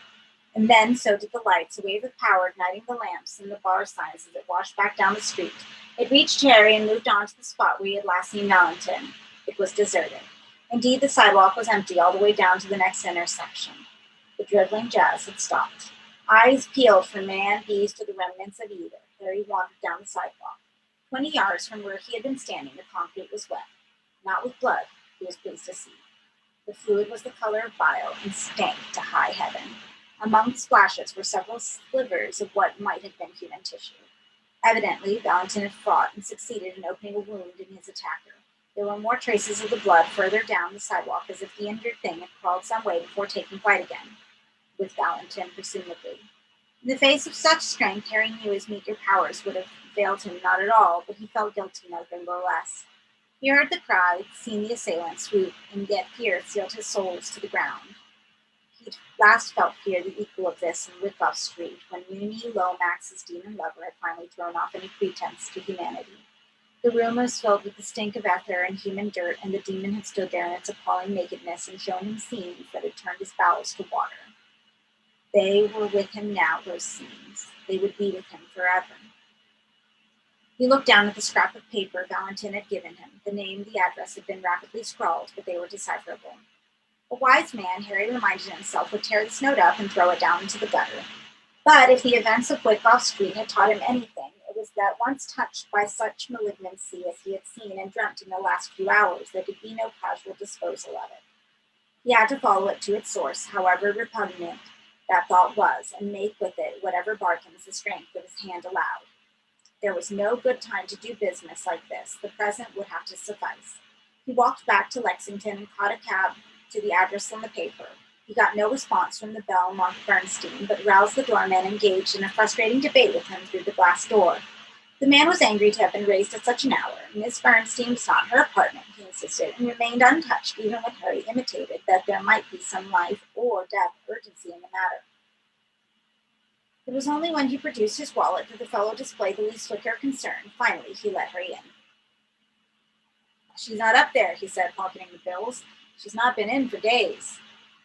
And then, so did the lights, a wave of power igniting the lamps and the bar signs as it washed back down the street. It reached Harry and moved on to the spot where he had last seen Valentin. It was deserted. Indeed, the sidewalk was empty all the way down to the next intersection. The dribbling jazz had stopped. Eyes peeled from man, bees to the remnants of either. Harry wandered down the sidewalk. 20 yards from where he had been standing, the concrete was wet. Not with blood, he was pleased to see. The fluid was the color of bile and stank to high heaven. Among the splashes were several slivers of what might have been human tissue. Evidently, Valentin had fought and succeeded in opening a wound in his attacker. There were more traces of the blood further down the sidewalk, as if the injured thing had crawled some way before taking flight again. With Valentin, presumably. In the face of such strength, Harry knew his meager powers would have availed him not at all, but he felt guilty nevertheless. He heard the cry, seen the assailant swoop, and yet fear sealed his soles to the ground. He'd last felt fear the equal of this in Wyckoff Street, when Mooney Lomax's demon lover had finally thrown off any pretense to humanity. The room was filled with the stink of ether and human dirt, and the demon had stood there in its appalling nakedness and shown him scenes that had turned his bowels to water. They were with him now, those scenes. They would be with him forever. He looked down at the scrap of paper Valentin had given him. The name, the address had been rapidly scrawled, but they were decipherable. A wise man, Harry reminded himself, would tear this note up and throw it down into the gutter. But if the events of Wyckoff Street had taught him anything, it was that once touched by such malignancy as he had seen and dreamt in the last few hours, there could be no casual disposal of it. He had to follow it to its source, however repugnant that thought was, and make with it whatever bargains the strength of his hand allowed. There was no good time to do business like this. The present would have to suffice. He walked back to Lexington and caught a cab to the address on the paper. He got no response from the bell-marked Bernstein, but roused the doorman engaged in a frustrating debate with him through the glass door. The man was angry to have been raised at such an hour. Miss Bernstein was not her apartment, he insisted, and remained untouched even when Harry intimated that there might be some life or death urgency in the matter. It was only when he produced his wallet that the fellow displayed the least flicker of concern. Finally, he let her in. She's not up there, he said, pocketing the bills. She's not been in for days.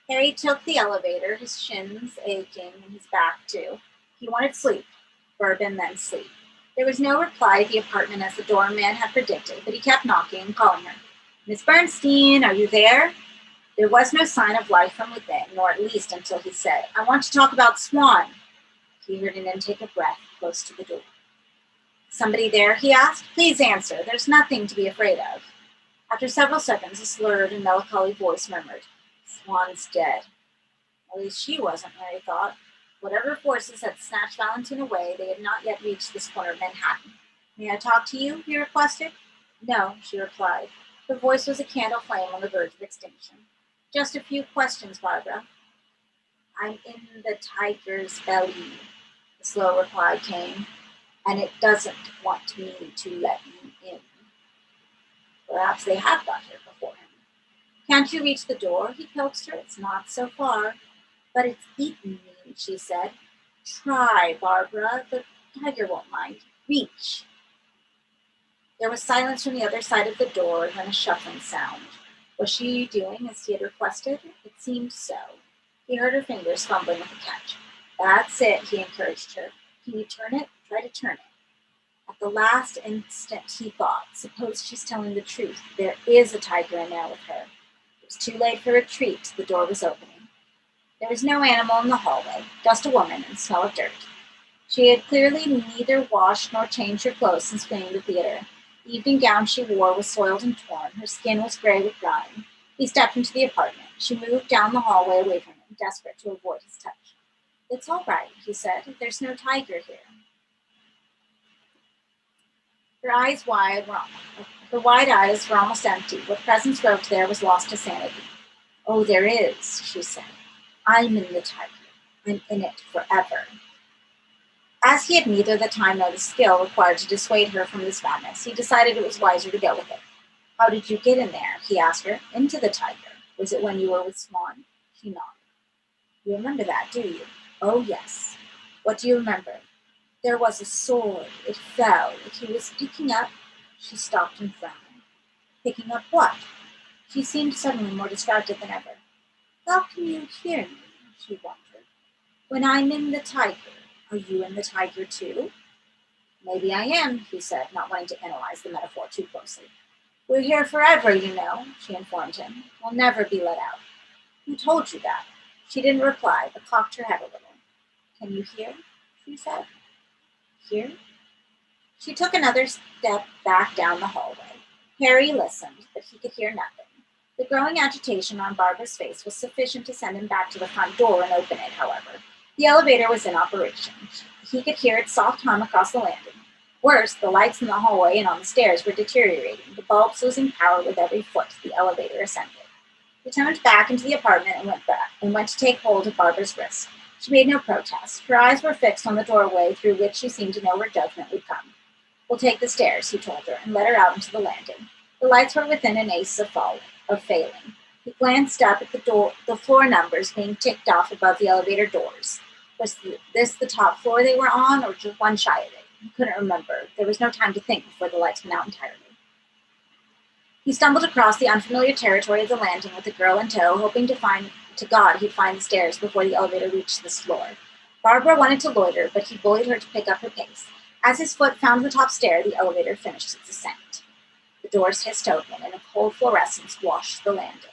Harry took the elevator, his shins aching and his back too. He wanted sleep. Bourbon, then sleep. There was no reply at the apartment as the doorman had predicted, but he kept knocking and calling her. Miss Bernstein, are you there? There was no sign of life from within, nor at least until he said, I want to talk about Swan. He heard an intake of breath close to the door. Somebody there, he asked. Please answer. There's nothing to be afraid of. After several seconds, a slurred and melancholy voice murmured, Swan's dead. At least she wasn't, Harry thought. Whatever forces had snatched Valentin away, they had not yet reached this corner of Manhattan. May I talk to you? He requested. No, she replied. Her voice was a candle flame on the verge of extinction. Just a few questions, Barbara. I'm in the tiger's belly, the slow reply came, and it doesn't want me to let you in. Perhaps they have got here before him. Can't you reach the door? He coaxed her. It's not so far. But it's eaten me, she said. Try, Barbara. The tiger won't mind. Reach. There was silence from the other side of the door, and then a shuffling sound. Was she doing as he had requested? It seemed so. He heard her fingers fumbling with the catch. That's it, he encouraged her. Can you turn it? Try to turn it. At the last instant, he thought, suppose she's telling the truth. There is a tiger in there with her. It was too late for retreat. The door was opening. There was no animal in the hallway, just a woman and smell of dirt. She had clearly neither washed nor changed her clothes since fleeing the theater. The evening gown she wore was soiled and torn. Her skin was gray with grime. He stepped into the apartment. She moved down the hallway away from him, desperate to avoid his touch. It's all right, he said. There's no tiger here. Her wide eyes were almost empty. What presence roved there was lost to sanity. Oh, there is, she said. I'm in the tiger. I'm in it forever. As he had neither the time nor the skill required to dissuade her from this madness, he decided it was wiser to go with it. How did you get in there? He asked her. Into the tiger. Was it when you were with Swan? She nodded. You remember that, do you? Oh, yes. What do you remember? There was a sword. It fell. He was picking up. She stopped and frowned. Picking up what? She seemed suddenly more distracted than ever. How can you hear me? She wondered. When I'm in the tiger, are you in the tiger too? Maybe I am, he said, not wanting to analyze the metaphor too closely. We're here forever, you know, she informed him. We'll never be let out. Who told you that? She didn't reply, but cocked her head a little. Can you hear? She said. Hear? She took another step back down the hallway. Harry listened, but he could hear nothing. The growing agitation on Barbara's face was sufficient to send him back to the front door and open it, however. The elevator was in operation. He could hear its soft hum across the landing. Worse, the lights in the hallway and on the stairs were deteriorating, the bulbs losing power with every foot the elevator ascended. He turned back into the apartment and went to take hold of Barbara's wrist. She made no protest. Her eyes were fixed on the doorway through which she seemed to know where judgment would come. We'll take the stairs, he told her, and led her out into the landing. The lights were within an ace of failing. He glanced up at the floor numbers being ticked off above the elevator doors. Was this the top floor they were on, or just one shy of it? He couldn't remember. There was no time to think before the lights went out entirely. He stumbled across the unfamiliar territory of the landing with the girl in tow, hoping to God he'd find the stairs before the elevator reached this floor. Barbara wanted to loiter, but he bullied her to pick up her pace. As his foot found the top stair, the elevator finished its ascent. The doors hissed open, and a cold fluorescence washed the landing.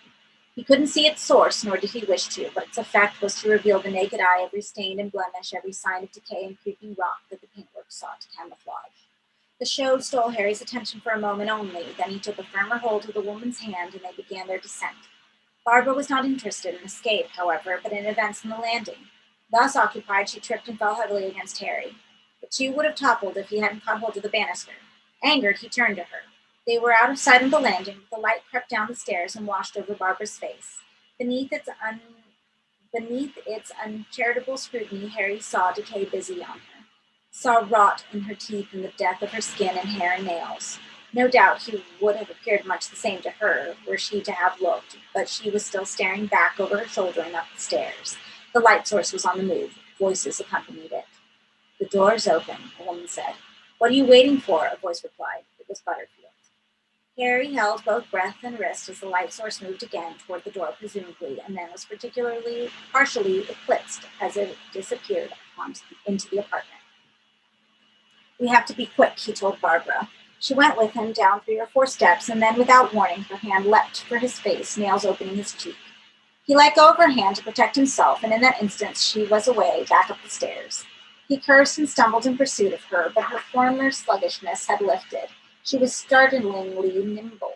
He couldn't see its source, nor did he wish to, but its effect was to reveal the naked eye every stain and blemish, every sign of decay and creeping rot that the paintwork sought to camouflage. The show stole Harry's attention for a moment only, then he took a firmer hold of the woman's hand, and they began their descent. Barbara was not interested in escape, however, but in events in the landing. Thus occupied, she tripped and fell heavily against Harry. The two would have toppled if he hadn't caught hold of the banister. Angered, he turned to her. They were out of sight on the landing. The light crept down the stairs and washed over Barbara's face. Beneath its uncharitable scrutiny, Harry saw decay busy on her, saw rot in her teeth and the death of her skin and hair and nails. No doubt he would have appeared much the same to her, were she to have looked, but she was still staring back over her shoulder and up the stairs. The light source was on the move. Voices accompanied it. The door's open, a woman said. What are you waiting for? A voice replied. It was Butterfield. Harry held both breath and wrist as the light source moved again toward the door, presumably, and then was partially eclipsed as it disappeared into the apartment. We have to be quick, he told Barbara. She went with him down 3 or 4 steps, and then, without warning, her hand leapt for his face, nails opening his cheek. He let go of her hand to protect himself, and in that instant she was away, back up the stairs. He cursed and stumbled in pursuit of her, but her former sluggishness had lifted. She was startlingly nimble.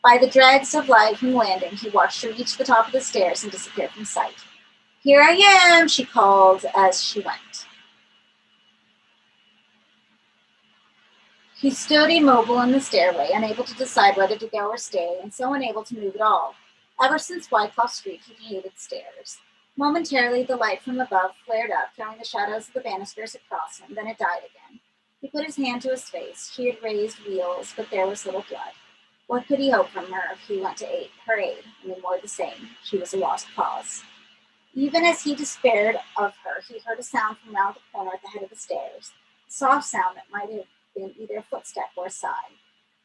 By the dregs of light from the landing, he watched her reach the top of the stairs and disappear from sight. Here I am, she called as she went. He stood immobile in the stairway, unable to decide whether to go or stay, and so unable to move at all. Ever since Wyckoff Street, he hated stairs. Momentarily, the light from above flared up, throwing the shadows of the banisters across him. Then it died again. He put his hand to his face. She had raised wheels, but there was little blood. What could he hope from her if he went to her aid? Only more the same. She was a lost cause. Even as he despaired of her, he heard a sound from round the corner at the head of the stairs. A soft sound that might have been either a footstep or a sigh.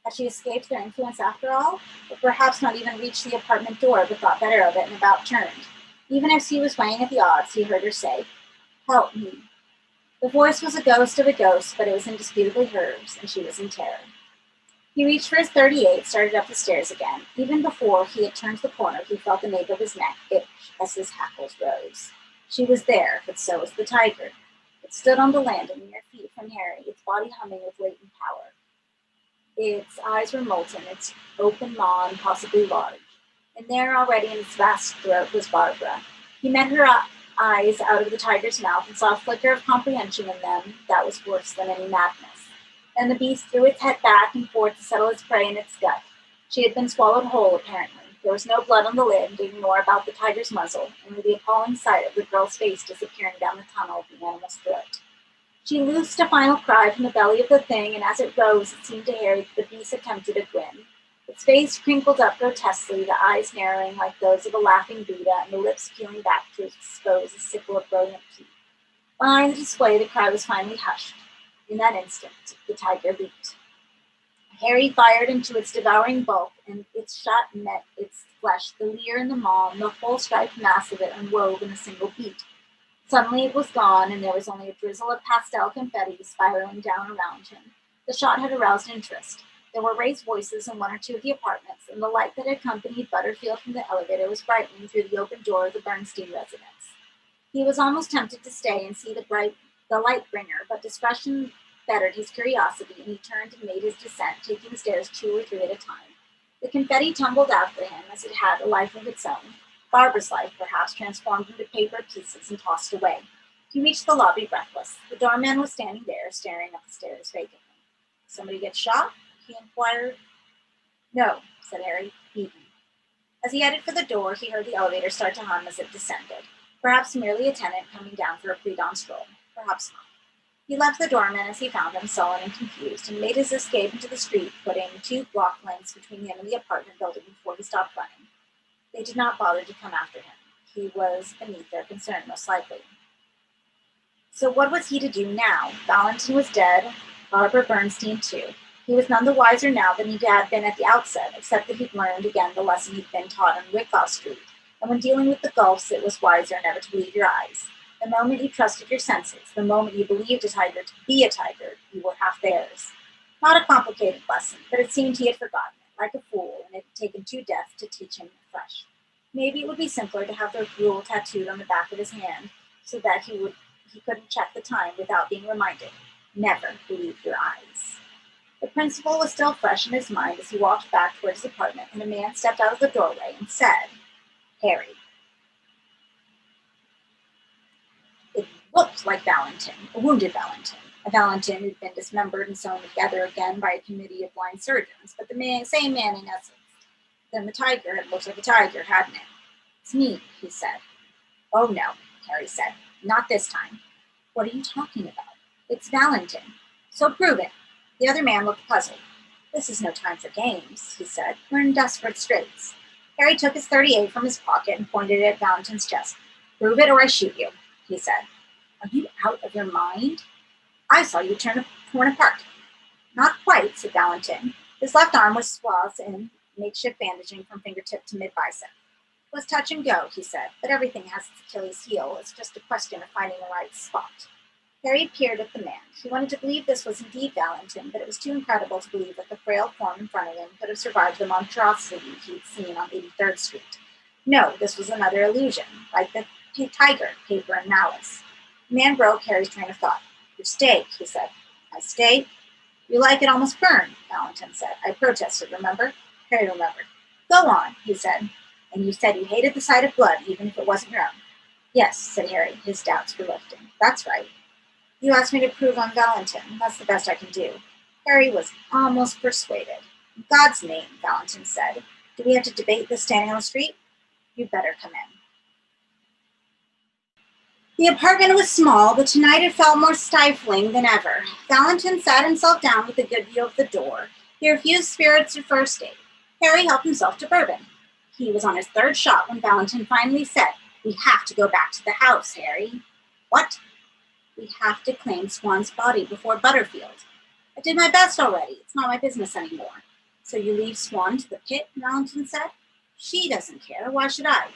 Had she escaped their influence after all? Or perhaps not even reached the apartment door, but thought better of it and about turned. Even as he was weighing at the odds, he heard her say, "Help me." The voice was a ghost of a ghost, but it was indisputably hers, and she was in terror. He reached for his 38, started up the stairs again. Even before he had turned the corner, he felt the nape of his neck itch as his hackles rose. She was there, but so was the tiger. It stood on the landing, mere feet from Harry, its body humming with latent power. Its eyes were molten, its open maw impossibly large. And there already in its vast throat was Barbara. He met her eyes out of the tiger's mouth and saw a flicker of comprehension in them that was worse than any madness. Then the beast threw its head back and forth to settle its prey in its gut. She had been swallowed whole, apparently. There was no blood on the lid, nor about the tiger's muzzle, only the appalling sight of the girl's face disappearing down the tunnel of the animal's throat. She loosed a final cry from the belly of the thing, and as it rose, it seemed to Harry that the beast attempted a grin. Its face crinkled up grotesquely, the eyes narrowing like those of a laughing Buddha, and the lips peeling back to expose a sickle of brilliant teeth. Behind the display, the cry was finally hushed. In that instant, the tiger leaped. Harry fired into its devouring bulk, and its shot met its flesh, the leer and the maw, and the whole striped mass of it unwove in a single beat. Suddenly it was gone, and there was only a drizzle of pastel confetti spiraling down around him. The shot had aroused interest. There were raised voices in one or two of the apartments, and the light that accompanied Butterfield from the elevator was brightening through the open door of the Bernstein residence. He was almost tempted to stay and see the light bringer, but discretion bettered his curiosity, and he turned and made his descent, taking the stairs 2 or 3 at a time. The confetti tumbled after him as it had a life of its own. Barbara's life, perhaps, transformed into paper pieces and tossed away. He reached the lobby breathless. The doorman was standing there, staring up the stairs vacantly. "Somebody get shot?" he inquired. "No," said Harry, beaten. As he headed for the door, he heard the elevator start to hum as it descended. Perhaps merely a tenant coming down for a pre-dawn stroll. Perhaps not. He left the doorman as he found him, sullen and confused, and made his escape into the street, putting 2 block lengths between him and the apartment building before he stopped running. They did not bother to come after him. He was beneath their concern, most likely. So what was he to do now? Valentin was dead, Barbara Bernstein too. He was none the wiser now than he had been at the outset, except that he'd learned again the lesson he'd been taught on Wyckoff Street, and when dealing with the gulfs it was wiser never to believe your eyes. The moment you trusted your senses, the moment you believed a tiger to be a tiger, you were half theirs. Not a complicated lesson, but it seemed he had forgotten it, like a fool, and it had taken 2 deaths to teach him afresh. Maybe it would be simpler to have the rule tattooed on the back of his hand, so that he couldn't check the time without being reminded. Never believe your eyes. The principle was still fresh in his mind as he walked back toward his apartment, and a man stepped out of the doorway and said, "Harry." It looked like Valentin, a wounded Valentin, a Valentin who'd been dismembered and sewn together again by a committee of blind surgeons, but the same man in essence. Then the tiger had looked like a tiger, hadn't it? "It's me," he said. "Oh no," Harry said. "Not this time." "What are you talking about?" "It's Valentin." "So prove it." The other man looked puzzled. "This is no time for games," he said. "We're in desperate straits." Harry took his 38 from his pocket and pointed it at Valentin's chest. "Prove it or I shoot you," he said. "Are you out of your mind? I saw you torn apart." "Not quite," said Valentin. His left arm was swathed in makeshift bandaging from fingertip to mid-bicep. "It was touch and go," he said, "but everything has its Achilles heel. It's just a question of finding the right spot." Harry peered at the man. He wanted to believe this was indeed Valentin, but it was too incredible to believe that the frail form in front of him could have survived the monstrosity he'd seen on 83rd Street. No, this was another illusion, like the tiger, paper, and malice. The man broke Harry's train of thought. "Your steak," he said. "My steak?" "You like it almost burned," Valentin said. "I protested, remember?" Harry remembered. "Go on," he said. "And you said you hated the sight of blood, even if it wasn't your own." "Yes," said Harry, his doubts were lifting. "That's right. You asked me to prove I'm Valentin. That's the best I can do." Harry was almost persuaded. "In God's name," Valentin said. "Do we have to debate this standing on the street?" "You'd better come in." The apartment was small, but tonight it felt more stifling than ever. Valentin sat himself down with a good view of the door. He refused spirits or first aid. Harry helped himself to bourbon. He was on his third shot when Valentin finally said, "We have to go back to the house, Harry." "What?" "We have to claim Swan's body before Butterfield." "I did my best already. It's not my business anymore." "So you leave Swan to the pit?" Valentin said. "She doesn't care. Why should I?"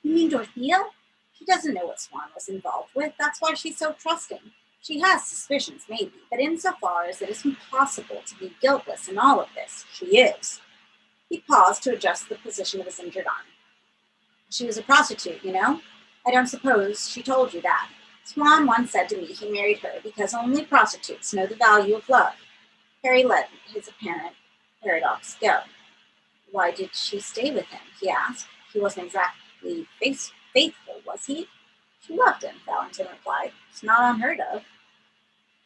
"You mean Dorothea? She doesn't know what Swan was involved with. That's why she's so trusting. She has suspicions, maybe, but insofar as it is impossible to be guiltless in all of this, she is." He paused to adjust the position of his injured arm. "She was a prostitute, you know? I don't suppose she told you that. Swan once said to me he married her because only prostitutes know the value of love." Harry let his apparent paradox go. "Why did she stay with him?" he asked. "He wasn't exactly faithful, was he?" "She loved him," Valentin replied. "It's not unheard of."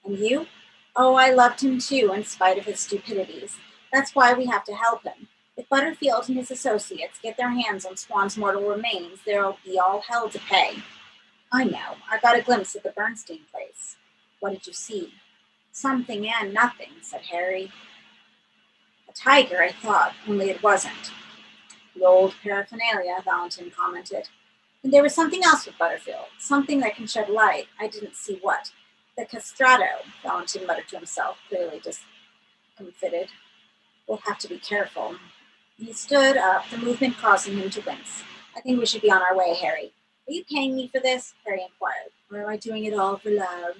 "And you?" "Oh, I loved him too, in spite of his stupidities. That's why we have to help him. If Butterfield and his associates get their hands on Swan's mortal remains, there'll be all hell to pay." "I know. I got a glimpse of the Bernstein place." "What did you see?" "Something and nothing," said Harry. "A tiger, I thought, only it wasn't." "The old paraphernalia," Valentin commented. "And there was something else with Butterfield, something that can shed light. I didn't see what." "The castrato," Valentin muttered to himself, clearly discomfited. "We'll have to be careful." He stood up, the movement causing him to wince. "I think we should be on our way, Harry." "Are you paying me for this?" Harry inquired. "Or am I doing it all for love?"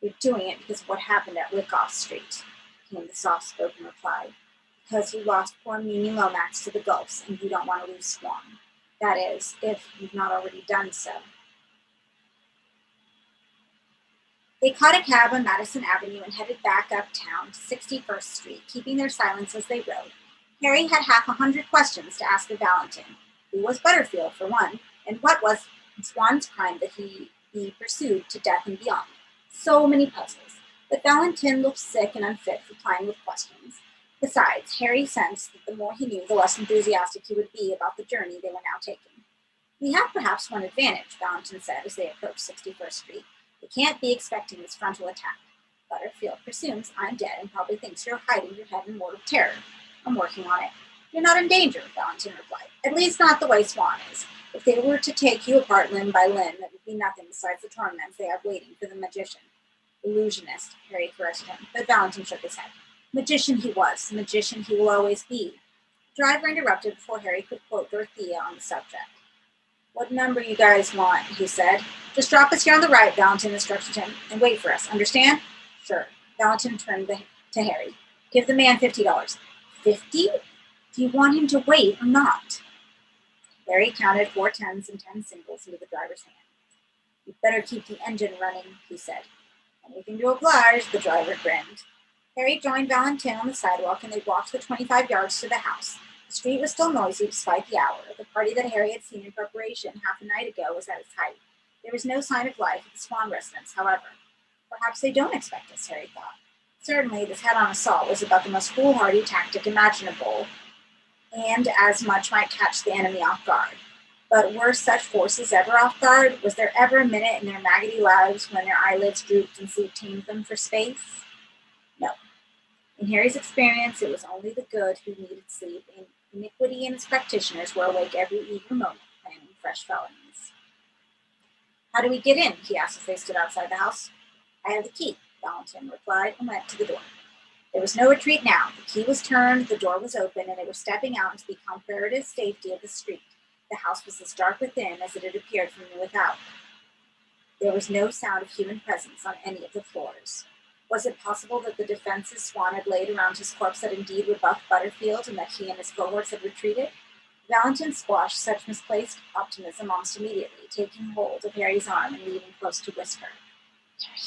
"You're doing it because of what happened at Wyckoff Street," came the soft-spoken reply. "Because you lost poor Mimi Lomax to the Gulfs, and you don't want to lose Swan. That is, if you've not already done so." They caught a cab on Madison Avenue and headed back uptown to 61st Street, keeping their silence as they rode. Harry had 100 questions to ask of Valentin. Who was Butterfield, for one, and what was Swan's crime that he be pursued to death and beyond? So many puzzles. But Valentin looked sick and unfit for plying with questions. Besides, Harry sensed that the more he knew, the less enthusiastic he would be about the journey they were now taking. "We have perhaps one advantage," Valentin said as they approached 61st Street. "We can't be expecting this frontal attack. Butterfield presumes I'm dead and probably thinks you're hiding your head in mortal terror. I'm working on it." "You're not in danger," Valentin replied. "At least not the way Swan is. If they were to take you apart limb by limb, it would be nothing besides the torments they have waiting for the magician." "Illusionist," Harry corrected him, but Valentin shook his head. Magician he was. Magician he will always be. The driver interrupted before Harry could quote Dorothea on the subject. "What number you guys want?" he said. "Just drop us here on the right," Valentin instructed him, "and wait for us. Understand?" "Sure." Valentin turned to Harry. "Give the man $50. "50? Do you want him to wait or not?" Harry counted 4 tens and 10 singles into the driver's hand. "You'd better keep the engine running," he said. "Anything to oblige," the driver grinned. Harry joined Valentin on the sidewalk, and they walked the 25 yards to the house. The street was still noisy despite the hour. The party that Harry had seen in preparation half a night ago was at its height. There was no sign of life at the Swan residence, however. Perhaps they don't expect us, Harry thought. Certainly, this head-on assault was about the most foolhardy tactic imaginable, and as much might catch the enemy off guard. But were such forces ever off guard? Was there ever a minute in their maggoty lives when their eyelids drooped and sleep tamed them for space? No. In Harry's experience, it was only the good who needed sleep, and iniquity and its practitioners were awake every eager moment, planning fresh felonies. "How do we get in?" he asked as they stood outside the house. "I have the key," Valentin replied, and went to the door. There was no retreat now. The key was turned, the door was open, and they were stepping out into the comparative safety of the street. The house was as dark within as it had appeared from without. There was no sound of human presence on any of the floors. Was it possible that the defenses Swan had laid around his corpse had indeed rebuffed Butterfield, and that he and his cohorts had retreated? Valentin squashed such misplaced optimism almost immediately, taking hold of Harry's arm and leaning close to whisper, "Harry."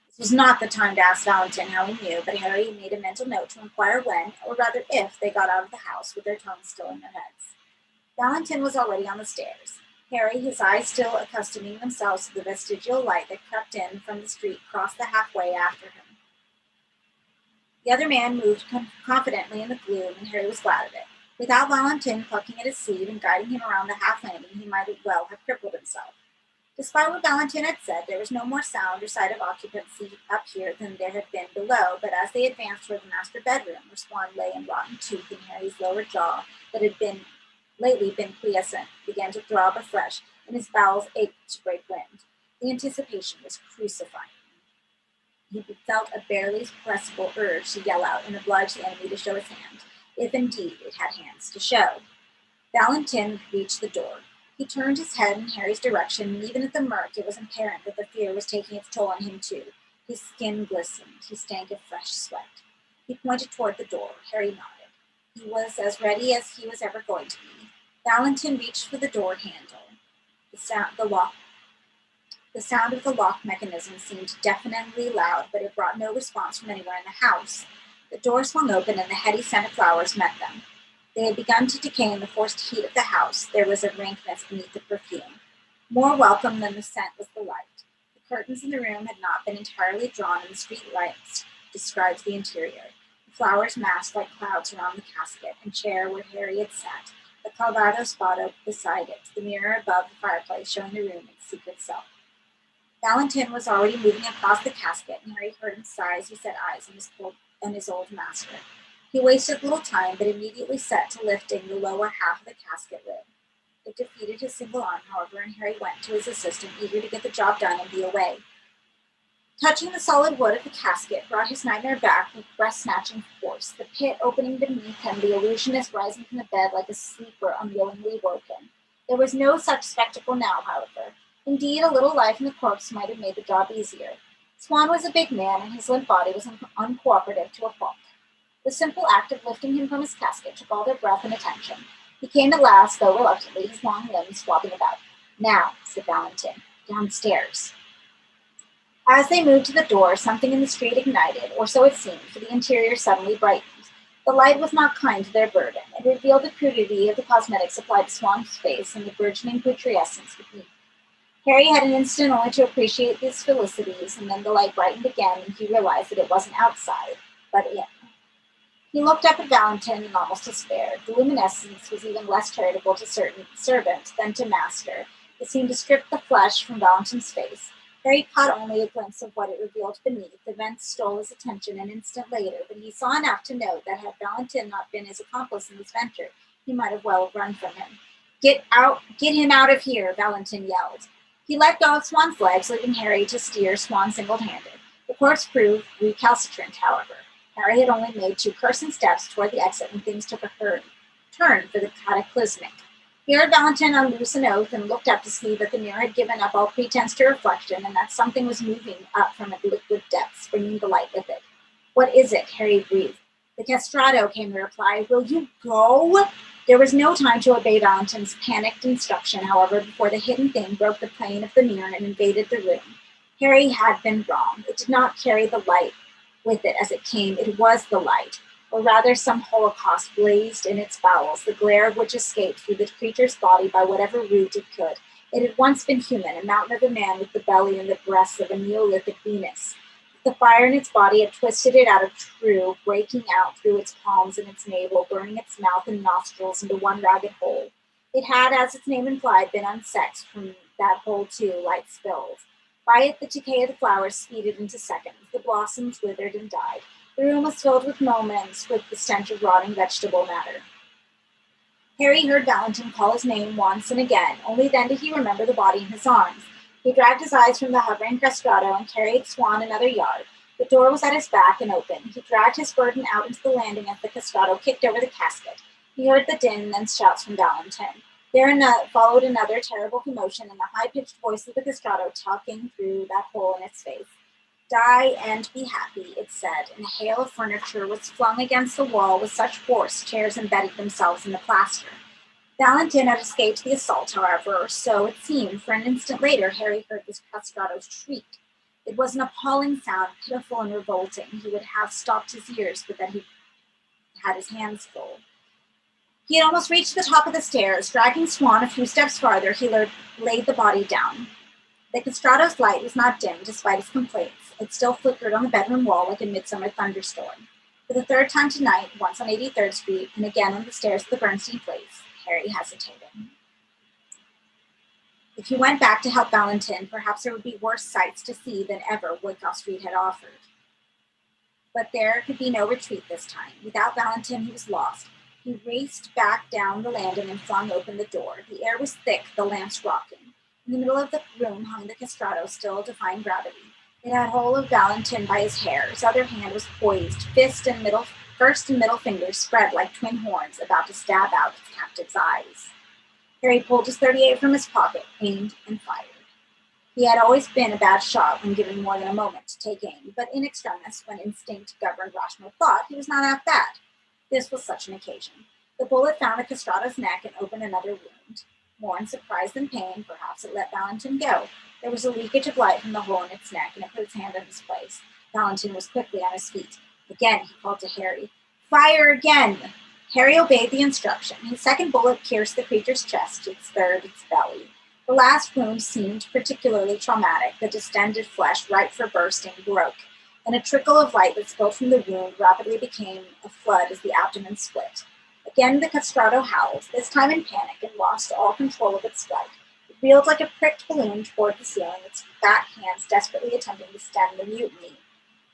This was not the time to ask Valentin how he knew, but Harry made a mental note to inquire when, or rather if, they got out of the house with their tongues still in their heads. Valentin was already on the stairs. Harry, his eyes still accustoming themselves to the vestigial light that crept in from the street, crossed the halfway after him. The other man moved confidently in the gloom, and Harry was glad of it. Without Valentin plucking at his sleeve and guiding him around the half landing, he might well have crippled himself. Despite what Valentin had said, there was no more sound or sight of occupancy up here than there had been below, but as they advanced toward the master bedroom, where Swan lay in rotten tooth and Harry's lower jaw that had lately been quiescent began to throb afresh, and his bowels ached to break wind. The anticipation was crucifying. He felt a barely suppressible urge to yell out and oblige the enemy to show his hand, if indeed it had hands to show. Valentin reached the door. He turned his head in Harry's direction, and even at the murk it was apparent that the fear was taking its toll on him too. His skin glistened. He stank of fresh sweat. He pointed toward the door. Harry nodded. He was as ready as he was ever going to be. Valentin reached for the door handle. The sound of the lock mechanism seemed deafeningly loud, but it brought no response from anywhere in the house. The door swung open, and the heady scent of flowers met them. They had begun to decay in the forced heat of the house. There was a rankness beneath the perfume. More welcome than the scent was the light. The curtains in the room had not been entirely drawn, and the street lights described the interior. The flowers massed like clouds around the casket and chair where Harry had sat, the Calvados spot beside it, the mirror above the fireplace showing the room its secret self. Valentin was already moving across the casket, and Harry heard him sigh as he set eyes on his old master. He wasted little time, but immediately set to lifting the lower half of the casket lid. It defeated his single arm, however, and Harry went to his assistant, eager to get the job done and be away. Touching the solid wood of the casket brought his nightmare back with breath-snatching force, the pit opening beneath him, the illusionist rising from the bed like a sleeper unwillingly woken. There was no such spectacle now, however. Indeed, a little life in the corpse might have made the job easier. Swan was a big man, and his limp body was uncooperative to a fault. The simple act of lifting him from his casket took all their breath and attention. He came at last, though reluctantly, his long limbs flopping about. "Now," said Valentin, "downstairs." As they moved to the door, something in the street ignited, or so it seemed, for the interior suddenly brightened. The light was not kind to their burden. It revealed the crudity of the cosmetics applied to Swan's face and the burgeoning putrescence beneath. Harry had an instant only to appreciate these felicities, and then the light brightened again, and he realized that it wasn't outside, but in. He looked up at Valentin and almost despaired. The luminescence was even less charitable to certain servant than to master. It seemed to strip the flesh from Valentin's face. Harry caught only a glimpse of what it revealed beneath. Events stole his attention an instant later, but he saw enough to note that had Valentin not been his accomplice in this venture, he might have well run from him. Get him out of here," Valentin yelled. He let go of Swan's legs, leaving Harry to steer Swan single-handed. The corpse proved recalcitrant, however. Harry had only made 2 cursing steps toward the exit when things took a turn for the cataclysmic. He heard Valentin unloose an oath and looked up to see that the mirror had given up all pretense to reflection and that something was moving up from its liquid depths, bringing the light with it. "What is it?" Harry breathed. "The castrato," came the reply. "Will you go?" There was no time to obey Valentin's panicked instruction, however, before the hidden thing broke the plane of the mirror and invaded the room. Harry had been wrong. It did not carry the light with it as it came. It was the light, or rather some holocaust blazed in its bowels, the glare of which escaped through the creature's body by whatever route it could. It had once been human, a mountain of a man with the belly and the breasts of a Neolithic Venus. The fire in its body had twisted it out of true, breaking out through its palms and its navel, burning its mouth and nostrils into one ragged hole. It had, as its name implied, been unsexed from that hole too, light spilled. By it, the decay of the flowers speeded into seconds. The blossoms withered and died. The room was filled with moments with the stench of rotting vegetable matter. Harry heard Valentin call his name once and again. Only then did he remember the body in his arms. He dragged his eyes from the hovering castrato and carried Swan another yard. The door was at his back and open. He dragged his burden out into the landing as the castrato kicked over the casket. He heard the din and then shouts from Valentin. There followed another terrible commotion and the high-pitched voice of the castrato talking through that hole in its face. "Die and be happy," it said, and a hail of furniture was flung against the wall with such force chairs embedded themselves in the plaster. Valentin had escaped the assault, however, or so it seemed, for an instant later Harry heard the castrato's shriek. It was an appalling sound, pitiful and revolting. He would have stopped his ears, but that he had his hands full. He had almost reached the top of the stairs. Dragging Swan a few steps farther, he laid the body down. The castrato's light was not dim, despite his complaints. It still flickered on the bedroom wall like a midsummer thunderstorm. For the 3rd time tonight, once on 83rd Street, and again on the stairs of the Bernstein place, Harry hesitated. If he went back to help Valentin, perhaps there would be worse sights to see than ever Wyckoff Street had offered. But there could be no retreat this time. Without Valentin, he was lost. He raced back down the landing and flung open the door. The air was thick, the lamps rocking. In the middle of the room hung the castrato, still defying gravity. It had hold of Valentin by his hair. His other hand was poised, first and middle fingers spread like twin horns, about to stab out its captive's eyes. Harry pulled his .38 from his pocket, aimed, and fired. He had always been a bad shot when given more than a moment to take aim, but in extremis, when instinct governed rational thought, he was not half bad. This was such an occasion. The bullet found the castrato's neck and opened another wound. More in surprise than pain, perhaps it let Valentin go. There was a leakage of light from the hole in its neck, and it put its hand in its place. Valentin was quickly on his feet. Again, he called to Harry, "Fire again!" Harry obeyed the instruction. His second bullet pierced the creature's chest, its third its belly. The last wound seemed particularly traumatic. The distended flesh, ripe for bursting, broke, and a trickle of light that spilled from the wound rapidly became a flood as the abdomen split. Again the castrato howled, this time in panic, and lost all control of its flight. It reeled like a pricked balloon toward the ceiling, its fat hands desperately attempting to stem the mutiny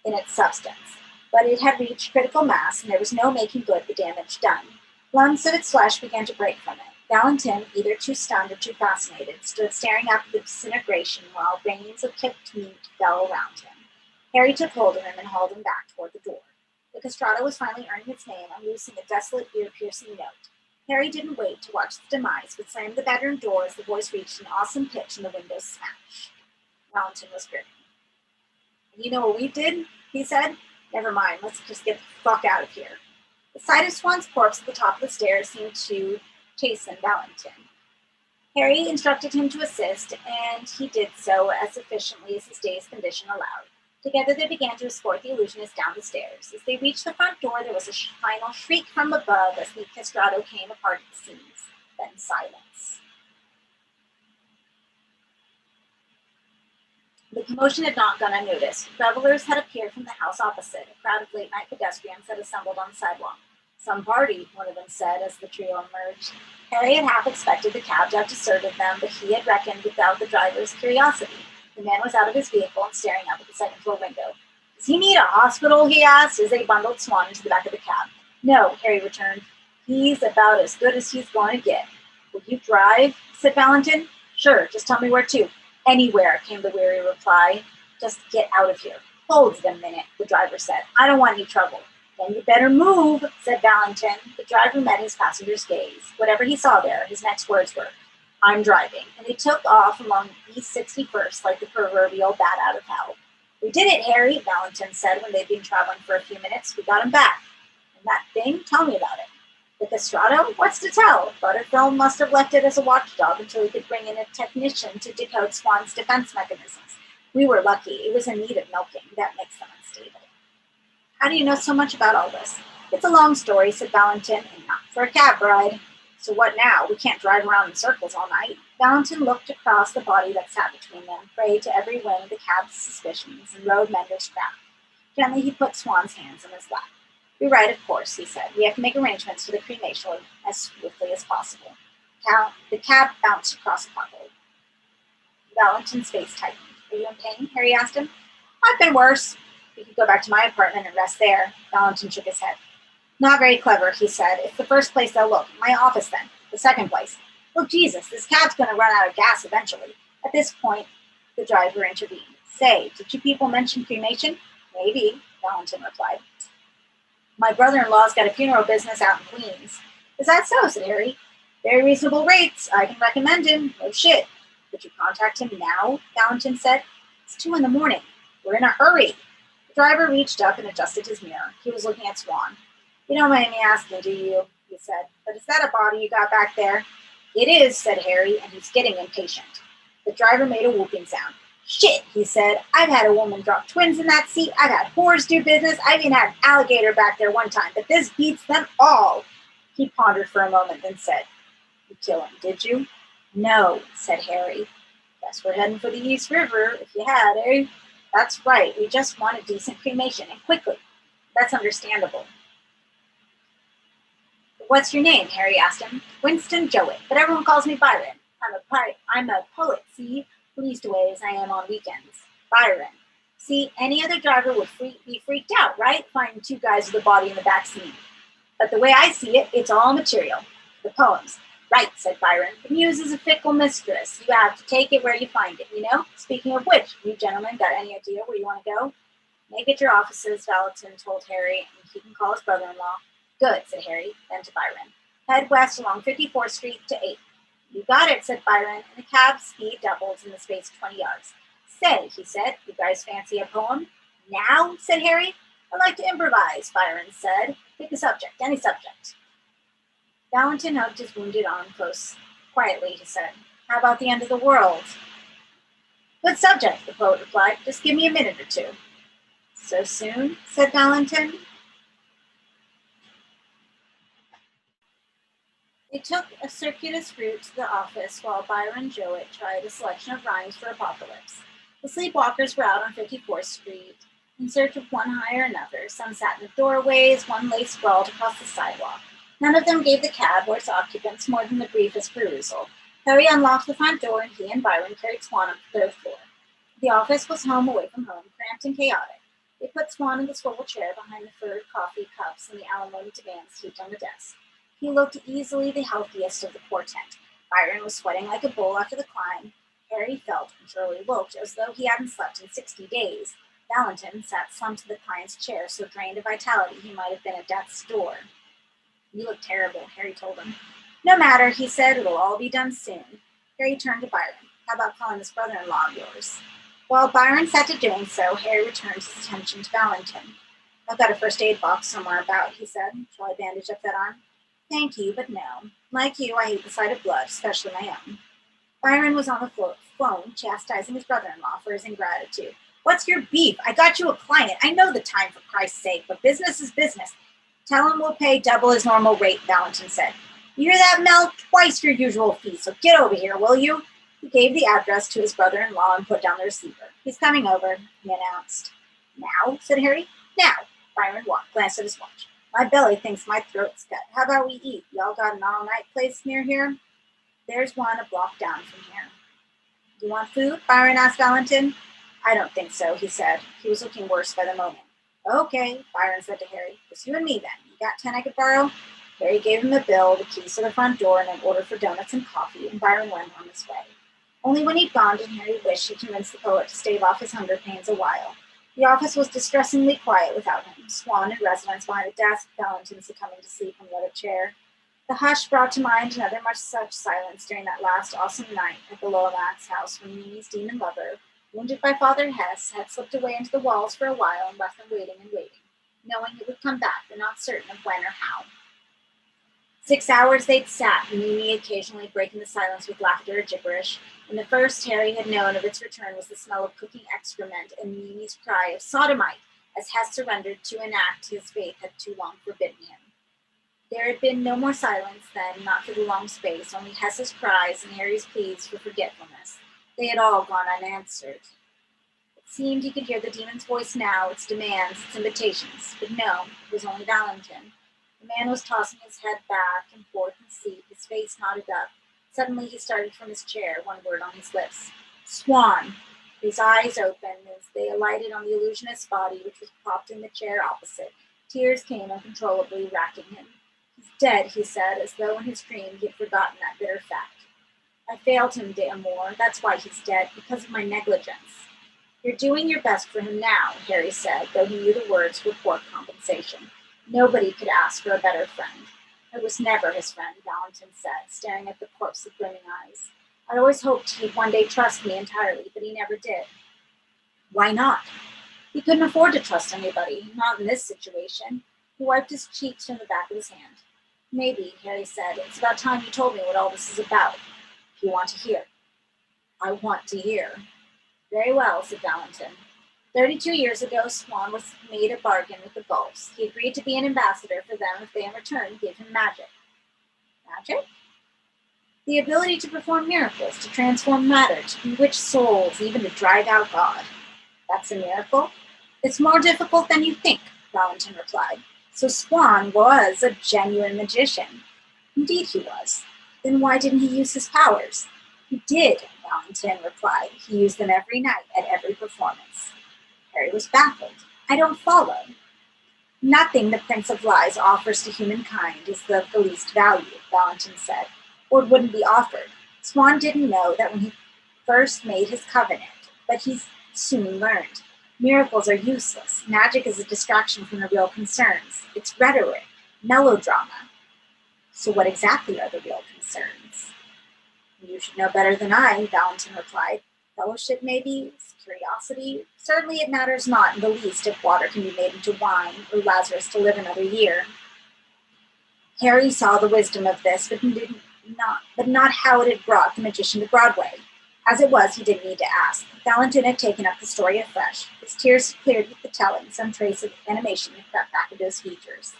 in its substance. But it had reached critical mass, and there was no making good the damage done. Lumps of its flesh began to break from it. Valentin, either too stunned or too fascinated, stood staring up at the disintegration while veins of cooked meat fell around him. Harry took hold of him and hauled him back toward the door. The castrato was finally earning its name, unloosing a desolate, ear-piercing note. Harry didn't wait to watch the demise, but slammed the bedroom door as the voice reached an awesome pitch and the windows smashed. Valentin was grinning. "You know what we did?" he said. "Never mind, let's just get the fuck out of here." The sight of Swan's corpse at the top of the stairs seemed to chasten Valentin. Harry instructed him to assist, and he did so as efficiently as his day's condition allowed. Together they began to escort the illusionist down the stairs. As they reached the front door, there was a final shriek from above as the castrato came apart at the seams. Then silence. The commotion had not gone unnoticed. Revelers had appeared from the house opposite, a crowd of late-night pedestrians had assembled on the sidewalk. "Some party," one of them said as the trio emerged. Harry had half expected the cab to have deserted them, but he had reckoned without the driver's curiosity. The man was out of his vehicle and staring up at the second-floor window. "Does he need a hospital?" he asked as they bundled Swan into the back of the cab. "No," Harry returned. "He's about as good as he's going to get." "Will you drive?" said Valentin. "Sure, just tell me where to." "Anywhere," came the weary reply. "Just get out of here." "Hold it a minute," the driver said. "I don't want any trouble." "Then you better move," said Valentin. The driver met his passenger's gaze. Whatever he saw there, his next words were, "I'm driving," and they took off along East 61st like the proverbial bat out of hell. "We did it, Harry," Valentin said when they'd been traveling for a few minutes. "We got him back." "And that thing? Tell me about it." "The castrato? What's to tell? Butterfield must have left it as a watchdog until he could bring in a technician to decode Swan's defense mechanisms. We were lucky. It was in need of milking. That makes them unstable." "How do you know so much about all this?" "It's a long story," said Valentin, "and not for a cab ride." "So what now? We can't drive around in circles all night." Valentin looked across the body that sat between them, prey to every whim of the cab's suspicions, and rode Mender's craft. Gently he put Swan's hands in his lap. "You're right, of course," he said. "We have to make arrangements for the cremation as swiftly as possible." The cab bounced across a pothole. Valentin's face tightened. "Are you in pain?" Harry asked him. "I've been worse." "We could go back to my apartment and rest there." Valentin shook his head. "Not very clever," he said. "It's the first place they'll look. My office, then. The second place. Look, Jesus, this cab's going to run out of gas eventually." At this point, the driver intervened. "Say, did you people mention cremation?" "Maybe," Valentin replied. "My brother-in-law's got a funeral business out in Queens." "Is that so?" said Harry. "Very reasonable rates. I can recommend him. No shit." "Could you contact him now?" Valentin said. "It's 2 a.m. We're in a hurry." The driver reached up and adjusted his mirror. He was looking at Swan. "You don't mind me asking, do you?" he said. "But is that a body you got back there?" "It is," said Harry, and he's getting impatient. The driver made a whooping sound. "Shit," he said. "I've had a woman drop twins in that seat. I've had whores do business. I've even had an alligator back there one time, but this beats them all." He pondered for a moment, then said, "You kill him, did you?" "No," said Harry. "Guess we're heading for the East River, if you had, eh?" "That's right. We just want a decent cremation, and quickly." "That's understandable." "What's your name?" Harry asked him. "Winston Jowett, but everyone calls me Byron. I'm a poet, see? Leastways, I am on weekends. Byron. See, any other driver would be freaked out, right? Finding two guys with a body in the back seat. But the way I see it, it's all material. The poems. Right, said Byron. The muse is a fickle mistress. You have to take it where you find it, you know? Speaking of which, you gentlemen got any idea where you want to go? Make it your offices, Valentin told Harry, and he can call his brother-in-law. Good, said Harry, then to Byron. Head west along 54th Street to 8th. You got it, said Byron, and the cab's speed doubled in the space of 20 yards. Say, he said, you guys fancy a poem? Now, said Harry. I like to improvise, Byron said. Pick a subject, any subject. Valentin hugged his wounded arm close. Quietly, he said, how about the end of the world? Good subject, the poet replied. Just give me a minute or two. So soon, said Valentin. They took a circuitous route to the office while Byron Jowett tried a selection of rhymes for Apocalypse. The sleepwalkers were out on 54th Street in search of one high or another. Some sat in the doorways, one lay sprawled across the sidewalk. None of them gave the cab or its occupants more than the briefest perusal. Harry unlocked the front door, and he and Byron carried Swan up the third floor. The office was home away from home, cramped and chaotic. They put Swan in the swivel chair behind the furred coffee cups and the alimony demands heaped on the desk. He looked easily the healthiest of the quartet. Byron was sweating like a bull after the climb. Harry felt, and Shirley looked, as though he hadn't slept in 60 days. Valentin sat slumped in the client's chair, so drained of vitality he might have been at death's door. You look terrible, Harry told him. No matter, he said, it'll all be done soon. Harry turned to Byron. How about calling this brother-in-law of yours? While Byron sat to doing so, Harry returned his attention to Valentin. I've got a first aid box somewhere about, he said. Shall I bandage up that arm? Thank you, but no. Like you, I hate the sight of blood, especially my own. Byron was on the phone, chastising his brother-in-law for his ingratitude. What's your beef? I got you a client. I know the time, for Christ's sake, but business is business. Tell him we'll pay double his normal rate, Valentin said. You hear that, Mel? Twice your usual fee, so get over here, will you? He gave the address to his brother-in-law and put down the receiver. He's coming over, he announced. Now, said Harry. Now. Byron glanced at his watch. My belly thinks my throat's cut. How about we eat? Y'all got an all-night place near here? There's one a block down from here. You want food? Byron asked Valentin. I don't think so, he said. He was looking worse by the moment. Okay, Byron said to Harry. Just you and me, then. You got 10 I could borrow? Harry gave him the bill, the keys to the front door, and an order for donuts and coffee, and Byron went on his way. Only when he'd gone did Harry wish he convinced the poet to stave off his hunger pains a while. The office was distressingly quiet without him. Swan in residence behind a desk, Valentin succumbing to sleep on the other chair. The hush brought to mind another much such silence during that last awesome night at the Lomax house when Mimi's demon lover, wounded by Father Hess, had slipped away into the walls for a while and left them waiting and waiting, knowing it would come back, but not certain of when or how. 6 hours they'd sat, Mimi occasionally breaking the silence with laughter or gibberish. And the first Harry had known of its return was the smell of cooking excrement and Mimi's cry of sodomite as Hess surrendered to an act his faith had too long forbidden him. There had been no more silence then, not for the long space, only Hess's cries and Harry's pleas for forgetfulness. They had all gone unanswered. It seemed he could hear the demon's voice now, its demands, its invitations, but no, it was only Valentin. The man was tossing his head back and forth in his seat, his face knotted up. Suddenly he started from his chair, one word on his lips. Swan! His eyes opened as they alighted on the illusionist's body, which was propped in the chair opposite. Tears came uncontrollably, racking him. He's dead, he said, as though in his dream he had forgotten that bitter fact. I failed him, d'Amour. That's why he's dead, because of my negligence. You're doing your best for him now, Harry said, though he knew the words were poor compensation. Nobody could ask for a better friend. I was never his friend, Valentin said, staring at the corpse with brimming eyes. I always hoped he'd one day trust me entirely, but he never did. Why not? He couldn't afford to trust anybody, not in this situation. He wiped his cheeks from the back of his hand. Maybe, Harry said, it's about time you told me what all this is about. If you want to hear. I want to hear. Very well, said Valentin. 32 years ago, Swan made a bargain with the Gulfs. He agreed to be an ambassador for them if they in return gave him magic. Magic? The ability to perform miracles, to transform matter, to bewitch souls, even to drive out God. That's a miracle? It's more difficult than you think, Valentin replied. So Swan was a genuine magician. Indeed he was. Then why didn't he use his powers? He did, Valentin replied. He used them every night at every performance. Harry was baffled. I don't follow. Nothing the Prince of Lies offers to humankind is of the least value, Valentin said, or it wouldn't be offered. Swan didn't know that when he first made his covenant, but he soon learned. Miracles are useless. Magic is a distraction from the real concerns. It's rhetoric, melodrama. So what exactly are the real concerns? You should know better than I, Valentin replied. Fellowship, maybe? Curiosity? Certainly it matters not in the least if water can be made into wine, or Lazarus to live another year. Harry saw the wisdom of this, but not how it had brought the magician to Broadway. As it was, he didn't need to ask. Valentin had taken up the story afresh. His tears had cleared with the telling, some trace of animation had crept back into his features.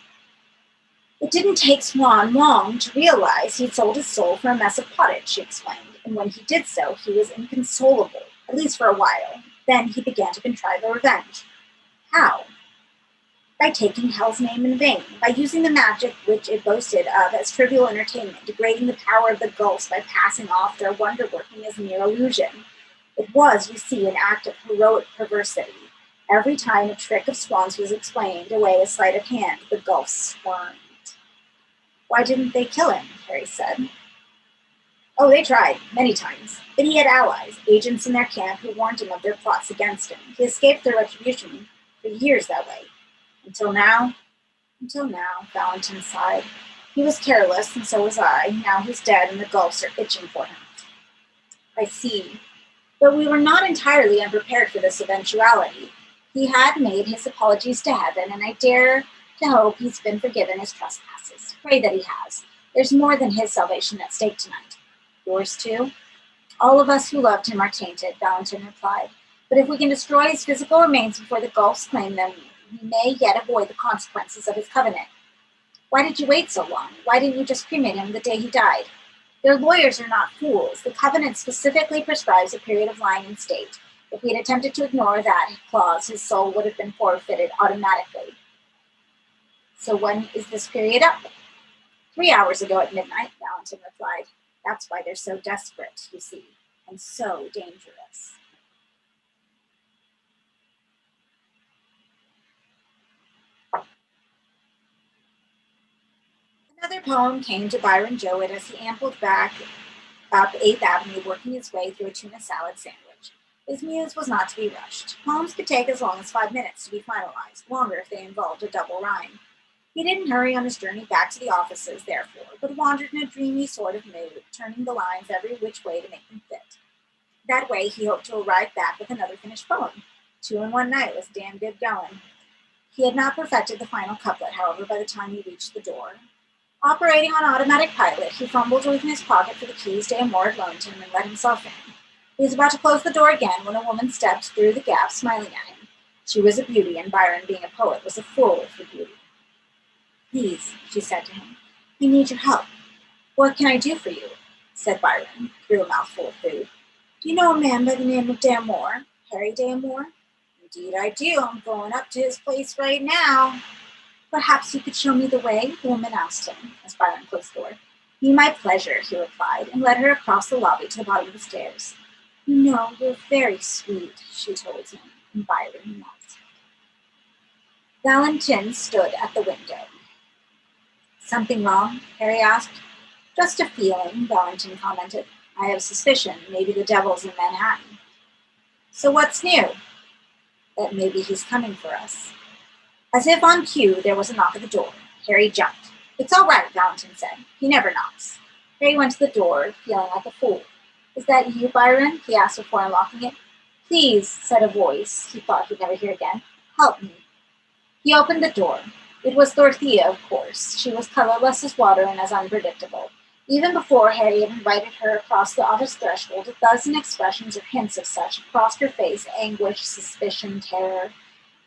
It didn't take Swan long to realize he'd sold his soul for a mess of pottage, she explained, and when he did so, he was inconsolable, at least for a while. Then he began to contrive a revenge. How? By taking Hell's name in vain, by using the magic which it boasted of as trivial entertainment, degrading the power of the gulfs by passing off their wonder-working as mere illusion. It was, you see, an act of heroic perversity. Every time a trick of Swan's was explained away as sleight of hand, the gulfs squirmed. Why didn't they kill him? Harry said. Oh, they tried, many times. But he had allies, agents in their camp who warned him of their plots against him. He escaped their retribution for years that way. Until now, Valentin sighed. He was careless, and so was I. Now he's dead, and the gulfs are itching for him. I see. But we were not entirely unprepared for this eventuality. He had made his apologies to heaven, and I dare to hope he's been forgiven his trespasses. Pray that he has. There's more than his salvation at stake tonight. Yours too? All of us who loved him are tainted, Valentin replied. But if we can destroy his physical remains before the gulfs claim them, we may yet avoid the consequences of his covenant. Why did you wait so long? Why didn't you just cremate him the day he died? Their lawyers are not fools. The covenant specifically prescribes a period of lying in state. If we had attempted to ignore that clause, his soul would have been forfeited automatically. So when is this period up? 3 hours ago at midnight, Valentin replied. That's why they're so desperate, you see, and so dangerous. Another poem came to Byron Jowett as he ambled back up 8th Avenue, working his way through a tuna salad sandwich. His muse was not to be rushed. Poems could take as long as 5 minutes to be finalized, longer if they involved a double rhyme. He didn't hurry on his journey back to the offices, therefore, but wandered in a dreamy sort of mood, turning the lines every which way to make them fit. That way, he hoped to arrive back with another finished poem. 2 in one night was damn good going. He had not perfected the final couplet, however, by the time he reached the door. Operating on automatic pilot, he fumbled within his pocket for the keys Moore had loaned him and let himself in. He was about to close the door again when a woman stepped through the gap, smiling at him. She was a beauty, and Byron, being a poet, was a fool of her beauty. Please, she said to him, I need your help. What can I do for you? Said Byron, through a mouthful of food. Do you know a man by the name of Moore? Harry Moore? Indeed I do. I'm going up to his place right now. Perhaps you could show me the way, the woman asked him, as Byron closed the door. Be my pleasure, he replied, and led her across the lobby to the bottom of the stairs. You know, you're very sweet, she told him, and Byron melted. Valentin stood at the window. Something wrong? Harry asked. Just a feeling, Valentin commented. I have a suspicion maybe the devil's in Manhattan. So what's new? That maybe he's coming for us. As if on cue, there was a knock at the door. Harry jumped. It's all right, Valentin said. He never knocks. Harry went to the door, feeling like a fool. Is that you, Byron? He asked before unlocking it. Please, said a voice he thought he'd never hear again. Help me. He opened the door. It was Dorothea, of course. She was colorless as water and as unpredictable. Even before Harry had invited her across the office threshold, a dozen expressions or hints of such crossed her face: anguish, suspicion, terror.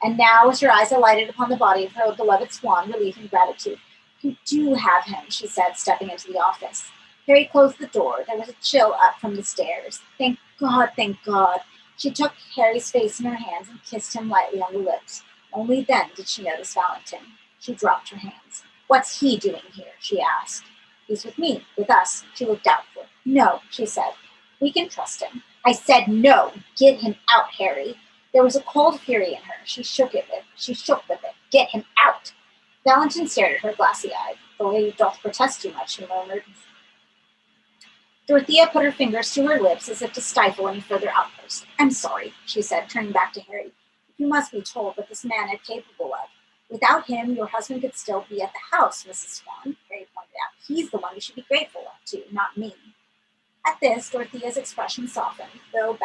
And now, as her eyes alighted upon the body of her beloved Swan, relief and gratitude. You do have him, she said, stepping into the office. Harry closed the door. There was a chill up from the stairs. Thank God, thank God. She took Harry's face in her hands and kissed him lightly on the lips. Only then did she notice Valentin. She dropped her hands. What's he doing here? She asked. He's with me, with us. She looked doubtful. No, she said. We can trust him. I said no. Get him out, Harry. There was a cold fury in her. She shook with it. Get him out. Valentin stared at her glassy-eyed. The lady doth protest too much, he murmured. Dorothea put her fingers to her lips as if to stifle any further outburst. I'm sorry, she said, turning back to Harry. You must be told what this man is capable of. Without him, your husband could still be at the house, Mrs. Swan, Harry pointed out. He's the one you should be grateful to, not me. At this, Dorothea's expression softened, through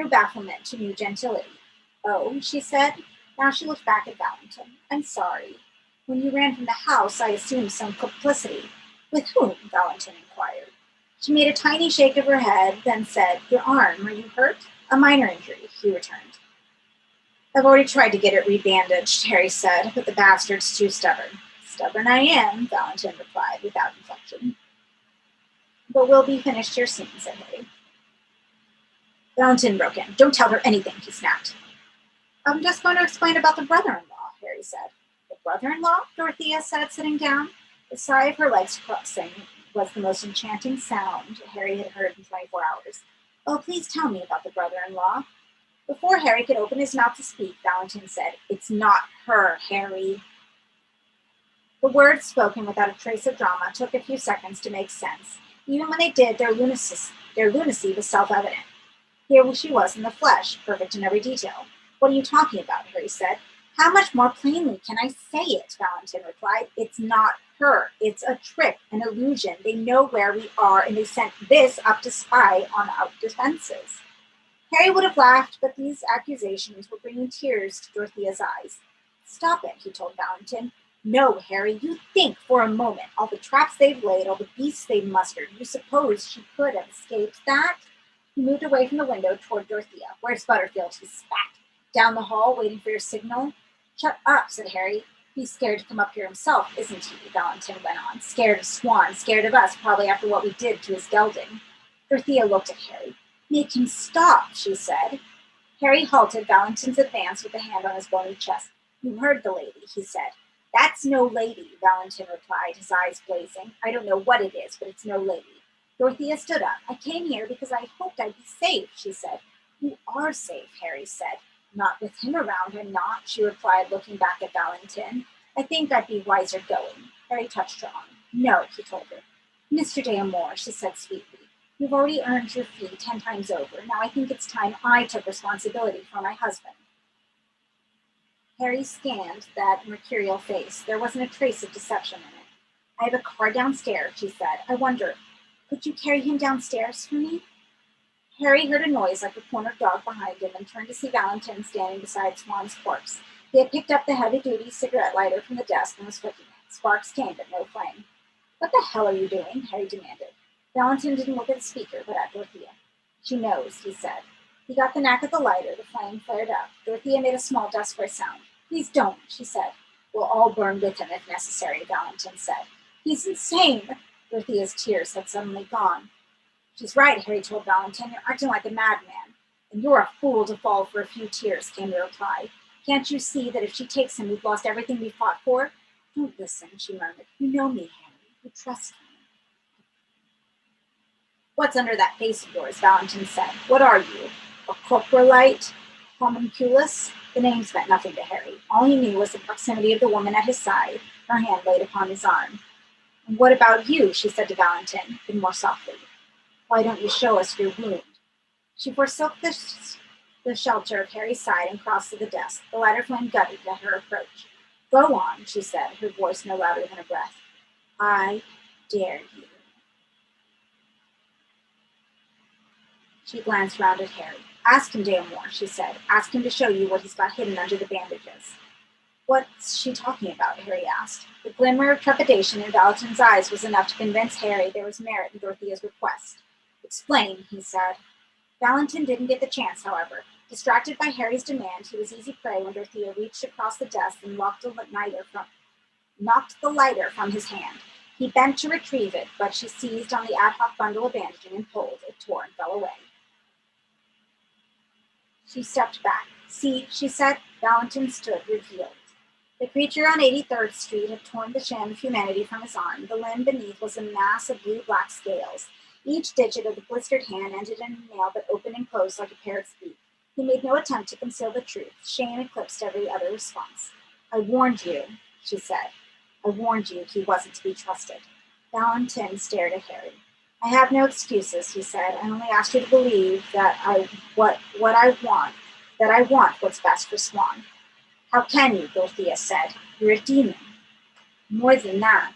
bafflement to new gentility. Oh, she said. Now she looked back at Valentin. I'm sorry. When you ran from the house, I assumed some complicity. With whom? Valentin inquired. She made a tiny shake of her head, then said, Your arm, are you hurt? A minor injury, he returned. I've already tried to get it rebandaged, Harry said, but the bastard's too stubborn. Stubborn I am, Valentin replied, without inflection. But we'll be finished here soon, said Harry. Valentin broke in. Don't tell her anything, he snapped. I'm just going to explain about the brother-in-law, Harry said. The brother-in-law? Dorothea said, sitting down. The sigh of her legs crossing was the most enchanting sound Harry had heard in 24 hours. Oh, please tell me about the brother-in-law. Before Harry could open his mouth to speak, Valentin said, It's not her, Harry. The words, spoken without a trace of drama, took a few seconds to make sense. Even when they did, their lunacy was self-evident. Here she was in the flesh, perfect in every detail. What are you talking about? Harry said. How much more plainly can I say it? Valentin replied. It's not her. It's a trick, an illusion. They know where we are, and they sent this up to spy on our defenses. Harry would have laughed, but these accusations were bringing tears to Dorothea's eyes. Stop it, he told Valentin. No, Harry, you think for a moment. All the traps they've laid, all the beasts they've mustered. You suppose she could have escaped that? He moved away from the window toward Dorothea. Where's Butterfield? He spat. Down the hall, waiting for your signal? Shut up, said Harry. He's scared to come up here himself, isn't he? Valentin went on. Scared of Swan, scared of us, probably after what we did to his gelding. Dorothea looked at Harry. Make him stop, she said. Harry halted Valentin's advance with a hand on his bony chest. You heard the lady, he said. That's no lady, Valentin replied, his eyes blazing. I don't know what it is, but it's no lady. Dorothea stood up. I came here because I hoped I'd be safe, she said. You are safe, Harry said. Not with him around, I'm not, she replied, looking back at Valentin. I think I'd be wiser going. Harry touched her arm. No, he told her. Mr. de Amour, she said sweetly. You've already earned your fee 10 times over. Now I think it's time I took responsibility for my husband. Harry scanned that mercurial face. There wasn't a trace of deception in it. I have a car downstairs, she said. I wonder, could you carry him downstairs for me? Harry heard a noise like a cornered dog behind him and turned to see Valentin standing beside Swan's corpse. He had picked up the heavy-duty cigarette lighter from the desk and was flicking it. Sparks came, but no flame. What the hell are you doing? Harry demanded. Valentin didn't look at the speaker, but at Dorothea. She knows, he said. He got the knack of the lighter. The flame flared up. Dorothea made a small desperate sound. Please don't, she said. We'll all burn with him if necessary, Valentin said. He's insane. Dorothea's tears had suddenly gone. She's right, Harry told Valentin. You're acting like a madman. And you're a fool to fall for a few tears, came the reply. Can't you see that if she takes him, we've lost everything we fought for? Don't listen, she murmured. You know me, Harry. You trust me. What's under that face of yours? Valentin said. What are you? A coprolite? Homunculus? The names meant nothing to Harry. All he knew was the proximity of the woman at his side, her hand laid upon his arm. And what about you? She said to Valentin, then more softly. Why don't you show us your wound? She forsook the shelter of Harry's side and crossed to the desk. The lighter flame guttered at her approach. Go on, she said, her voice no louder than a breath. I dare you. She glanced round at Harry. Ask him, de Amour, she said. Ask him to show you what he's got hidden under the bandages. What's she talking about? Harry asked. The glimmer of trepidation in Valentin's eyes was enough to convince Harry there was merit in Dorothea's request. Explain, he said. Valentin didn't get the chance, however. Distracted by Harry's demand, he was easy prey when Dorothea reached across the desk and knocked the lighter from his hand. He bent to retrieve it, but she seized on the ad hoc bundle of bandaging and pulled. It tore and fell away. She stepped back. See, she said. Valentin stood, revealed. The creature on 83rd Street had torn the sham of humanity from his arm. The limb beneath was a mass of blue-black scales. Each digit of the blistered hand ended in a nail that opened and closed like a parrot's beak. He made no attempt to conceal the truth. Shame eclipsed every other response. I warned you, she said. I warned you he wasn't to be trusted. Valentin stared at Harry. I have no excuses, he said. I only asked you to believe that I want what's best for Swan. How can you? Dorothea said. You're a demon. More than that,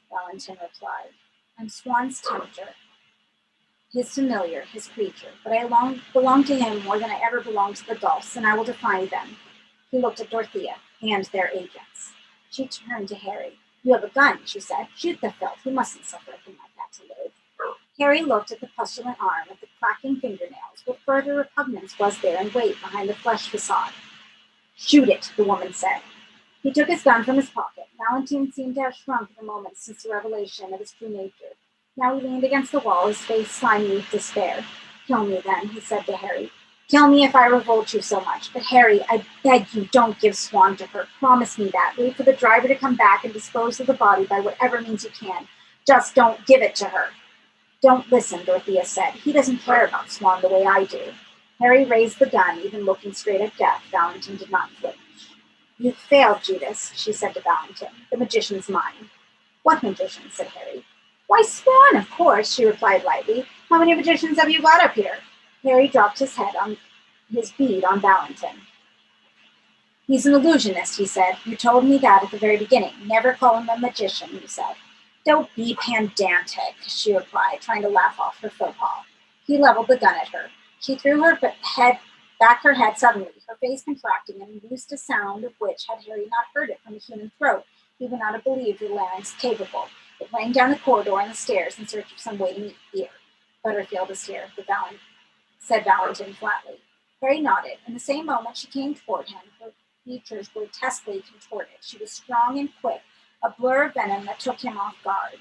Valentin replied. I'm Swan's tempter, his familiar, his creature, but I belong to him more than I ever belonged to the Dolphs, and I will defy them. He looked at Dorothea and their agents. She turned to Harry. You have a gun, she said. Shoot the filth. He mustn't suffer a thing like that to live. Harry looked at the pustulant arm, at the cracking fingernails. What further repugnance was there in weight behind the flesh facade? Shoot it, the woman said. He took his gun from his pocket. Valentin seemed to have shrunk in the moment since the revelation of his true nature. Now he leaned against the wall, his face slimy with despair. Kill me, then, he said to Harry. Kill me if I revolt you so much. But Harry, I beg you, don't give Swan to her. Promise me that. Wait for the driver to come back and dispose of the body by whatever means you can. Just don't give it to her. Don't listen, Dorothea said. He doesn't care about Swan the way I do. Harry raised the gun, even looking straight at death. Valentin did not flinch. You've failed, Judas, she said to Valentin. The magician's mine. What magician? Said Harry. Why, Swan, of course, she replied lightly. How many magicians have you got up here? Harry dropped his head on his bead on Valentin. He's an illusionist, he said. You told me that at the very beginning. Never call him a magician, you said. Don't be pedantic, she replied, trying to laugh off her faux pas. He leveled the gun at her. She threw her back her head suddenly, her face contracting and induced a sound of which, had Harry not heard it from a human throat, he would not have believed the larynx capable. It rang down the corridor and the stairs in search of some waiting ear. Butterfield is here, said Valentin flatly. Harry nodded. In the same moment she came toward him, her features grotesquely contorted. She was strong and quick, a blur of venom that took him off guard.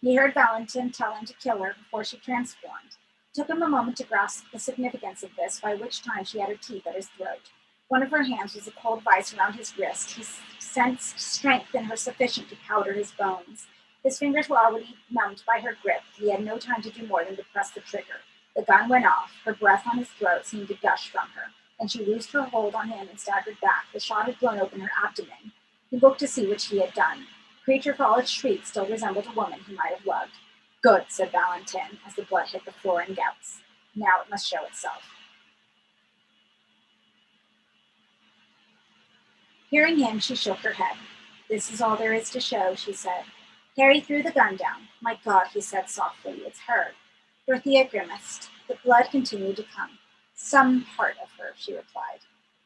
He heard Valentin tell him to kill her before she transformed. It took him a moment to grasp the significance of this, by which time she had her teeth at his throat. One of her hands was a cold vice around his wrist. He sensed strength in her sufficient to powder his bones. His fingers were already numbed by her grip. He had no time to do more than to press the trigger. The gun went off. Her breath on his throat seemed to gush from her. Then she loosed her hold on him and staggered back. The shot had blown open her abdomen. He looked to see what she had done. The creature, for all its shrieks, still resembled a woman he might have loved. Good, said Valentin, as the blood hit the floor in gouts. Now it must show itself. Hearing him, she shook her head. This is all there is to show, she said. Harry threw the gun down. My God, he said softly, it's her. Dorothea grimaced. The blood continued to come. Some part of her, she replied.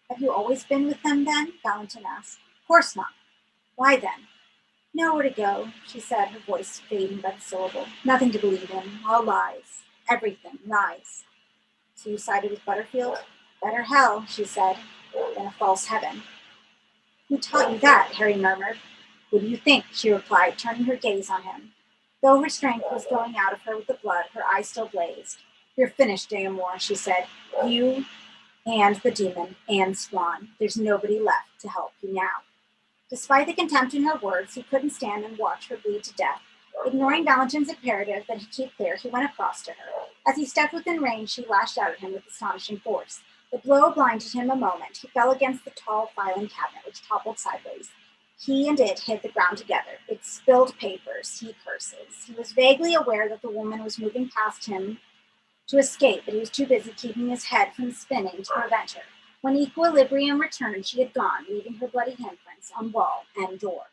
Have you always been with them, then? Valentin asked. Of course not. Why, then? Nowhere to go, she said, her voice fading by the syllable. Nothing to believe in. All lies. Everything lies. So you sided with Butterfield? Better hell, she said, than a false heaven. Who taught you that? Harry murmured. What do you think? She replied, turning her gaze on him. Though her strength was going out of her with the blood, her eyes still blazed. You're finished, D'Amour, she said. You and the demon and Swan. There's nobody left to help you now. Despite the contempt in her words, he couldn't stand and watch her bleed to death. Ignoring Valentin's imperative that he keep clear, he went across to her. As he stepped within range, she lashed out at him with astonishing force. The blow blinded him a moment. He fell against the tall filing cabinet, which toppled sideways. He and it hit the ground together. It spilled papers, he curses. He was vaguely aware that the woman was moving past him to escape, but he was too busy keeping his head from spinning to prevent her. When equilibrium returned, she had gone, leaving her bloody handprints on wall and door.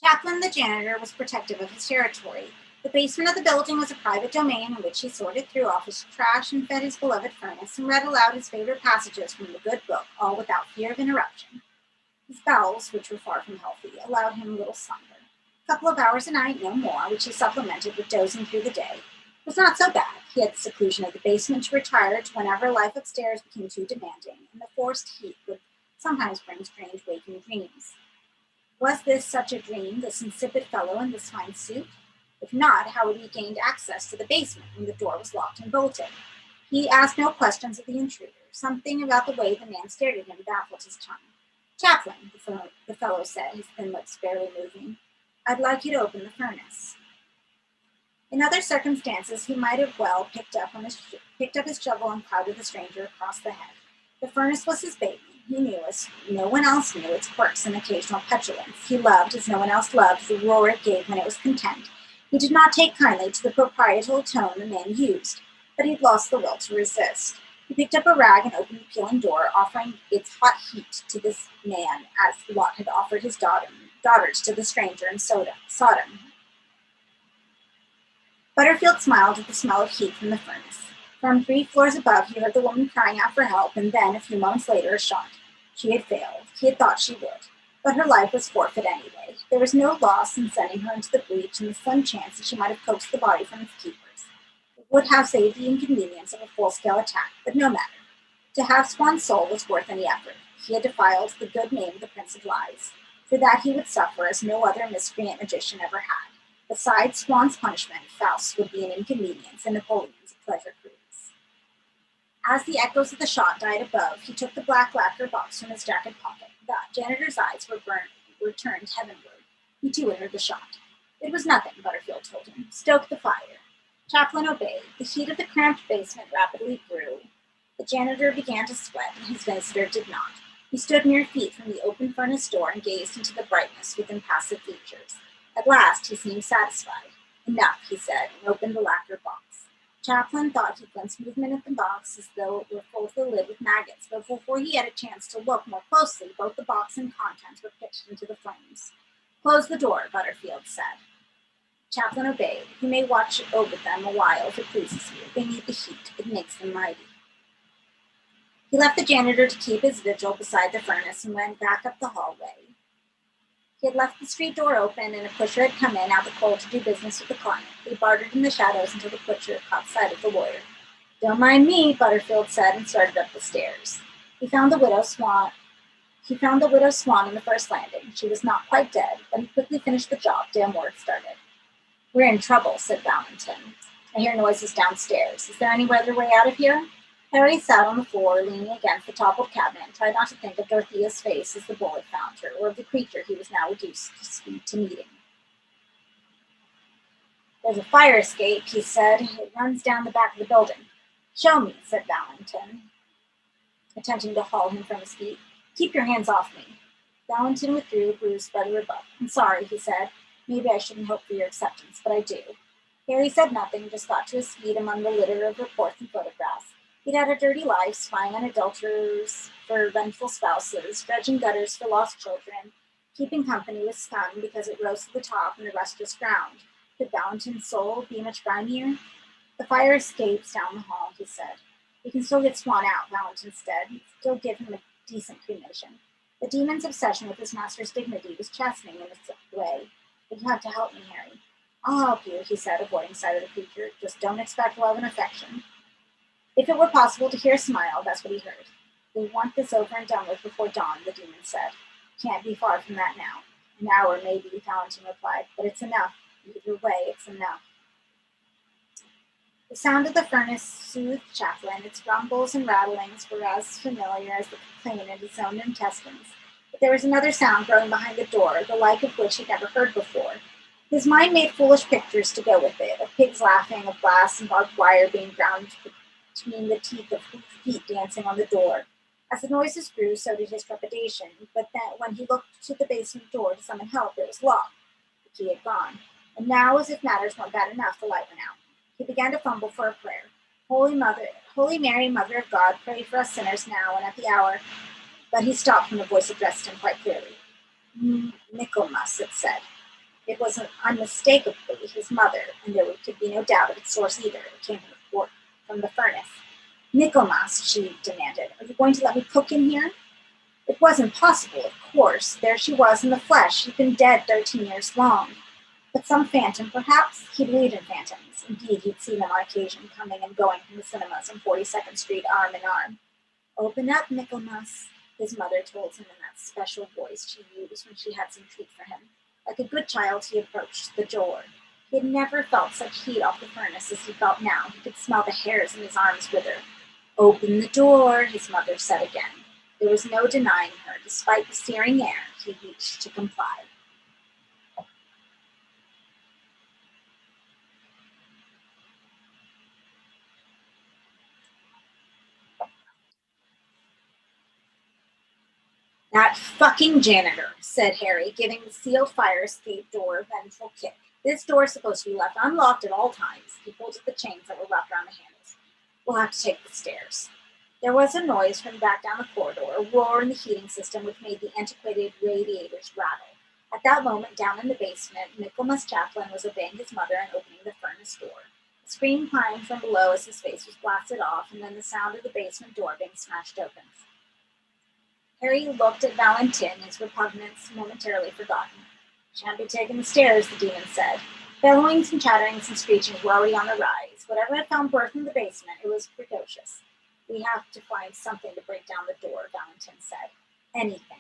Chaplin, the janitor, was protective of his territory. The basement of the building was a private domain in which he sorted through office trash and fed his beloved furnace and read aloud his favorite passages from the good book, all without fear of interruption. His bowels, which were far from healthy, allowed him little slumber. A couple of hours a night, no more, which he supplemented with dozing through the day. It was not so bad. He had the seclusion of the basement to retire to whenever life upstairs became too demanding, and the forced heat would sometimes bring strange waking dreams. Was this such a dream, this insipid fellow in this fine suit? If not, how had he gained access to the basement when the door was locked and bolted? He asked no questions of the intruder. Something about the way the man stared at him baffled his tongue. Chaplain, the fellow said, his thin lips barely moving, I'd like you to open the furnace. In other circumstances, he might have well picked up his shovel and clouted the stranger across the head. The furnace was his baby. He knew, as no one else knew, its quirks and occasional petulance. He loved, as no one else loved, the roar it gave when it was content. He did not take kindly to the proprietorial tone the man used, but he'd lost the will to resist. He picked up a rag and opened the peeling door, offering its hot heat to this man as Lot had offered his daughters to the stranger in Sodom. Butterfield smiled at the smell of heat from the furnace. From 3 floors above, he heard the woman crying out for help, and then, a few moments later, a shot. She had failed. He had thought she would. But her life was forfeit anyway. There was no loss in sending her into the breach, and the slim chance that she might have coaxed the body from its keepers. It would have saved the inconvenience of a full-scale attack, but no matter. To have Swan's soul was worth any effort. He had defiled the good name of the Prince of Lies. For that he would suffer as no other miscreant magician ever had. Besides Swan's punishment, Faust would be an inconvenience, and Napoleon's a pleasure cruise. As the echoes of the shot died above, he took the black lacquer box from his jacket pocket. The janitor's eyes were turned heavenward. He too had heard the shot. It was nothing, Butterfield told him. Stoke the fire. Chaplin obeyed. The heat of the cramped basement rapidly grew. The janitor began to sweat, and his visitor did not. He stood mere feet from the open furnace door and gazed into the brightness with impassive features. At last he seemed satisfied. Enough, he said, and opened the lacquer box. Chaplin thought he glimpsed movement at the box as though it were full of the lid with maggots, but before he had a chance to look more closely, both the box and contents were pitched into the flames. Close the door, Butterfield said. Chaplin obeyed. You may watch over them a while if it pleases you. They need the heat. It makes them mighty. He left the janitor to keep his vigil beside the furnace and went back up the hallway. He had left the street door open, and a pusher had come in out the cold to do business with the client. They bartered in the shadows until the pusher caught sight of the lawyer. Don't mind me, Butterfield said, and started up the stairs. He found the widow Swan on the first landing. She was not quite dead, but he quickly finished the job. Damn work started. We're in trouble, said Valentin. I hear noises downstairs. Is there any other way out of here? Harry sat on the floor, leaning against the toppled cabinet, and tried not to think of Dorothea's face as the bullet found her, or of the creature he was now reduced to meeting. There's a fire escape, he said. It runs down the back of the building. Show me, said Valentin, attempting to haul him from his feet. Keep your hands off me. Valentin withdrew, bruised by the rebuff. I'm sorry, he said. Maybe I shouldn't hope for your acceptance, but I do. Harry said nothing, just got to his feet among the litter of reports and photographs. He'd had a dirty life, spying on adulterers for vengeful spouses, dredging gutters for lost children, keeping company with scum because it rose to the top and the rest just ground. Could Valentin's soul be much grimier? The fire escapes down the hall, he said. We can still get Swan out, Valentin said. Still give him a decent cremation. The demon's obsession with his master's dignity was chastening in its way. But you have to help me, Harry. I'll help you, he said, avoiding sight of the creature. Just don't expect love and affection. If it were possible to hear a smile, that's what he heard. We want this over and done with before dawn, the demon said. Can't be far from that now. An hour, maybe, Valentin replied, but it's enough. Either way, it's enough. The sound of the furnace soothed Chaplin. Its rumbles and rattlings were as familiar as the complaint in his own intestines. But there was another sound growing behind the door, the like of which he'd never heard before. His mind made foolish pictures to go with it, of pigs laughing, of glass and barbed wire being ground between the teeth of feet dancing on the door. As the noises grew, so did his trepidation, but then when he looked to the basement door to summon help, it was locked. The key had gone. And now, as if matters weren't bad enough, the light went out. He began to fumble for a prayer. Holy Mary, Mother of God, pray for us sinners now and at the hour. But he stopped when the voice addressed him quite clearly. Michaelmas, it said. It was unmistakably his mother, and there could be no doubt of its source either. It came from the furnace. Michaelmas, she demanded, are you going to let me cook in here? It wasn't possible, of course. There she was in the flesh. She'd been dead 13 years long. But some phantom, perhaps? He believed in phantoms. Indeed, he'd seen them on occasion coming and going from the cinemas on 42nd Street arm in arm. Open up, Michaelmas, his mother told him in that special voice she used when she had some treat for him. Like a good child, he approached the door. He had never felt such heat off the furnace as he felt now. He could smell the hairs in his arms wither. Open the door, his mother said again. There was no denying her. Despite the searing air, he reached to comply. That fucking janitor, said Harry, giving the sealed fire escape door a vengeful kick. This door is supposed to be left unlocked at all times. He pulled at the chains that were wrapped around the handles. We'll have to take the stairs. There was a noise from back down the corridor, a roar in the heating system which made the antiquated radiators rattle. At that moment, down in the basement, Michaelmas Chaplin was obeying his mother and opening the furnace door. A scream climbed from below as his face was blasted off, and then the sound of the basement door being smashed open. Harry looked at Valentin, his repugnance momentarily forgotten. Shan't be taking the stairs, the demon said. Bellowings and chatterings and screechings were already on the rise. Whatever had found birth in the basement, it was precocious. We have to find something to break down the door, Valentin said. Anything.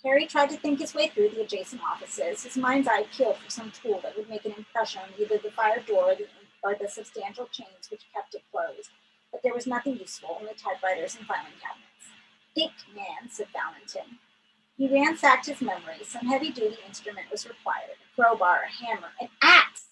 Harry tried to think his way through the adjacent offices, his mind's eye peeled for some tool that would make an impression on either the fire door or the substantial chains which kept it closed. But there was nothing useful, only typewriters and filing cabinets. Dick, man, said Valentin. He ransacked his memory. Some heavy-duty instrument was required. A crowbar, a hammer, an axe!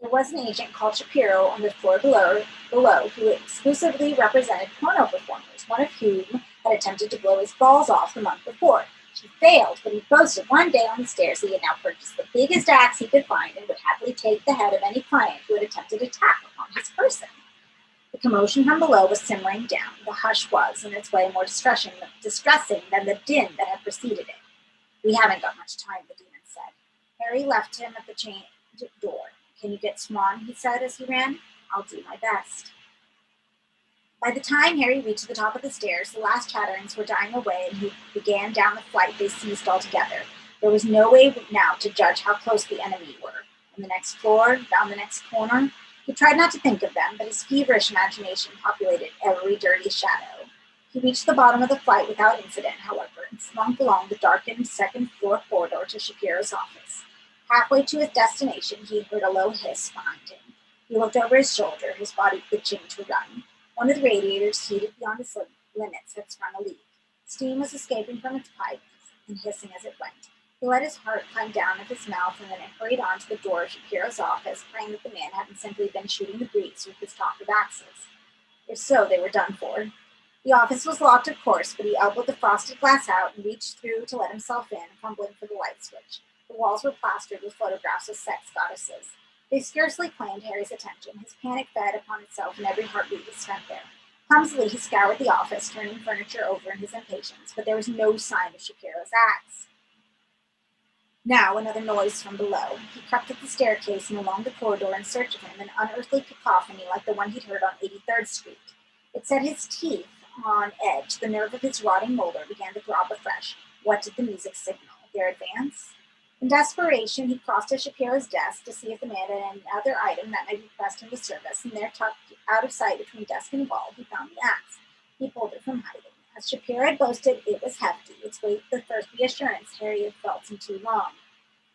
There was an agent called Shapiro on the floor below who exclusively represented porno performers, one of whom had attempted to blow his balls off the month before. She failed, but he boasted one day on the stairs he had now purchased the biggest axe he could find and would happily take the head of any client who had attempted attack upon his person. The commotion from below was simmering down. The hush was, in its way, more distressing than the din that had preceded it. We haven't got much time, the demon said. Harry left him at the chained door. Can you get Swan? He said as he ran. I'll do my best. By the time Harry reached the top of the stairs, the last chatterings were dying away and he began down the flight they ceased altogether. There was no way now to judge how close the enemy were. On the next floor, down the next corner. He tried not to think of them, but his feverish imagination populated every dirty shadow. He reached the bottom of the flight without incident, however, and slunk along the darkened second-floor corridor to Shapiro's office. Halfway to his destination, he heard a low hiss behind him. He looked over his shoulder, his body itching to run. One of the radiators, heated beyond its limits, had sprung a leak. Steam was escaping from its pipe and hissing as it went. He let his heart climb down at his mouth and then hurried on to the door of Shapiro's office, praying that the man hadn't simply been shooting the breeze with his talk of axes. If so, they were done for. The office was locked, of course, but he elbowed the frosted glass out and reached through to let himself in, fumbling for the light switch. The walls were plastered with photographs of sex goddesses. They scarcely claimed Harry's attention. His panic fed upon itself, and every heartbeat was spent there. Clumsily, he scoured the office, turning furniture over in his impatience, but there was no sign of Shapiro's axe. Now another noise from below. He crept up the staircase and along the corridor in search of him, an unearthly cacophony like the one he'd heard on 83rd Street. It set his teeth on edge. The nerve of his rotting molar began to throb afresh. What did the music signal? Their advance? In desperation, he crossed to Shapiro's desk to see if the man had another item that might be pressed into service, and there, tucked out of sight between desk and wall, he found the axe. He pulled it from hiding. As Shapiro had boasted, it was hefty, its weight the first reassurance Harry had felt in too long.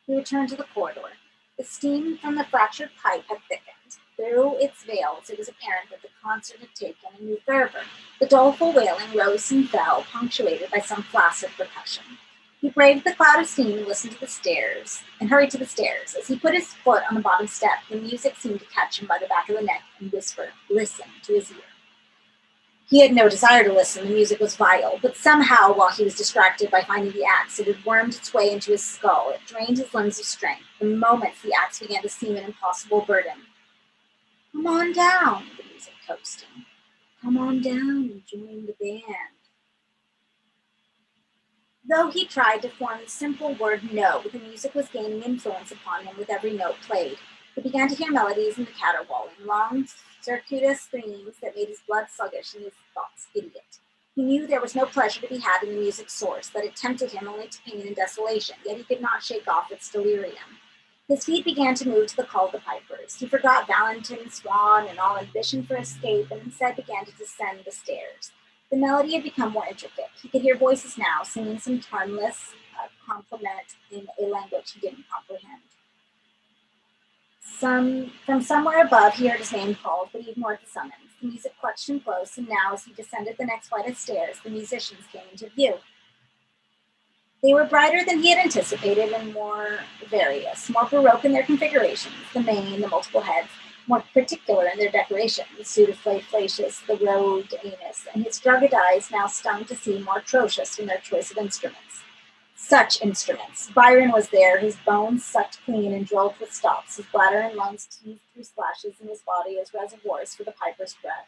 He returned to the corridor. The steam from the fractured pipe had thickened. Through its veils, it was apparent that the concert had taken a new fervor. The doleful wailing rose and fell, punctuated by some flaccid percussion. He braved the cloud of steam and listened to the stairs, and hurried to the stairs. As he put his foot on the bottom step, the music seemed to catch him by the back of the neck and whisper, "Listen," to his ear. He had no desire to listen. The music was vile, but somehow, while he was distracted by finding the axe, it had wormed its way into his skull. It drained his limbs of strength. The moment the axe began to seem an impossible burden. "Come on down," the music coaxed him. "Come on down and join the band." Though he tried to form the simple word no, the music was gaining influence upon him with every note played. He began to hear melodies in the caterwauling, long, circuitous screams that made his blood sluggish and his thoughts idiot. He knew there was no pleasure to be had in the music's source, that it tempted him only to pain and desolation, yet he could not shake off its delirium. His feet began to move to the call of the pipers. He forgot Valentin, Swan, and all ambition for escape, and instead began to descend the stairs. The melody had become more intricate. He could hear voices now, singing some charmless compliment in a language he didn't comprehend. From somewhere above, he heard his name called, but he ignored the summons. The music clutched him close, and now, as he descended the next flight of stairs, the musicians came into view. They were brighter than he had anticipated and more various, more baroque in their configurations, the mane, the multiple heads. more particular in their decoration, the Pseudoflacius, the Rhode Anus, and his drugged eyes now stung to see more atrocious in their choice of instruments. Such instruments. Byron was there, his bones sucked clean and drilled with stops, his bladder and lungs teased through splashes in his body as reservoirs for the piper's breath.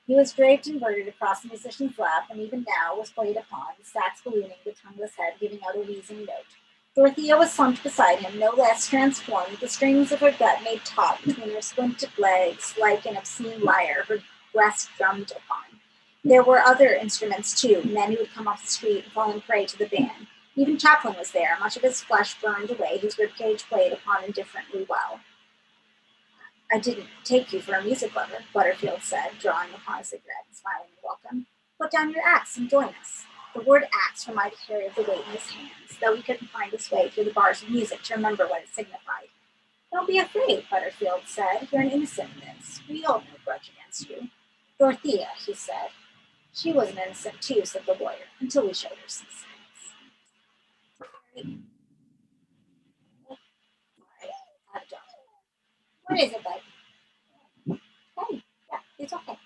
He was draped inverted across the musician's lap, and even now was played upon, the sax ballooning, the tongueless head giving out a wheezing note. Dorothea was slumped beside him, no less transformed, the strings of her gut made taut between her splinted legs like an obscene lyre, her breast drummed upon. There were other instruments, too, men who had come off the street and fallen prey to the band. Even Chaplin was there, much of his flesh burned away, his ribcage played upon indifferently well. I didn't take you for a music lover, Butterfield said, drawing upon a cigarette and smiling in welcome. Put down your axe and join us. The word axe reminded Harry of the weight in his hands, though he couldn't find his way through the bars of music to remember what it signified. Don't be afraid, Butterfield said. You're an innocent in this. We hold no grudge against you. Dorothea, he said. She was an innocent too, said the lawyer, until we showed her some sense. What is it, babe? Hey, yeah, it's okay.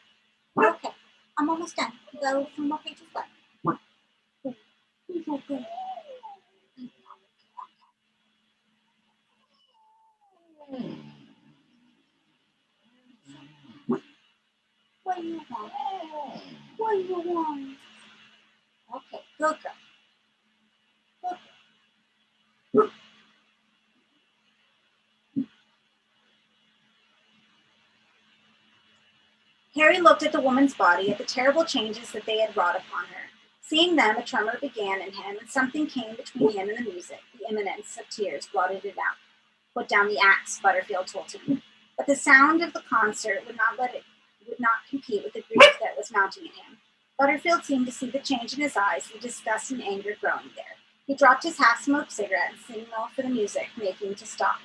Okay, I'm almost done. Go from more pages left. What do you want? What do you want? Okay, good girl. Good girl. Harry looked at the woman's body, at the terrible changes that they had wrought upon her. Seeing them, a tremor began in him, and something came between him and the music. The imminence of tears blotted it out. Put down the axe, Butterfield told him. But the sound of the concert would not compete with the grief that was mounting in him. Butterfield seemed to see the change in his eyes, the disgust and anger growing there. He dropped his half-smoked cigarette and signaled for the music, making to stop.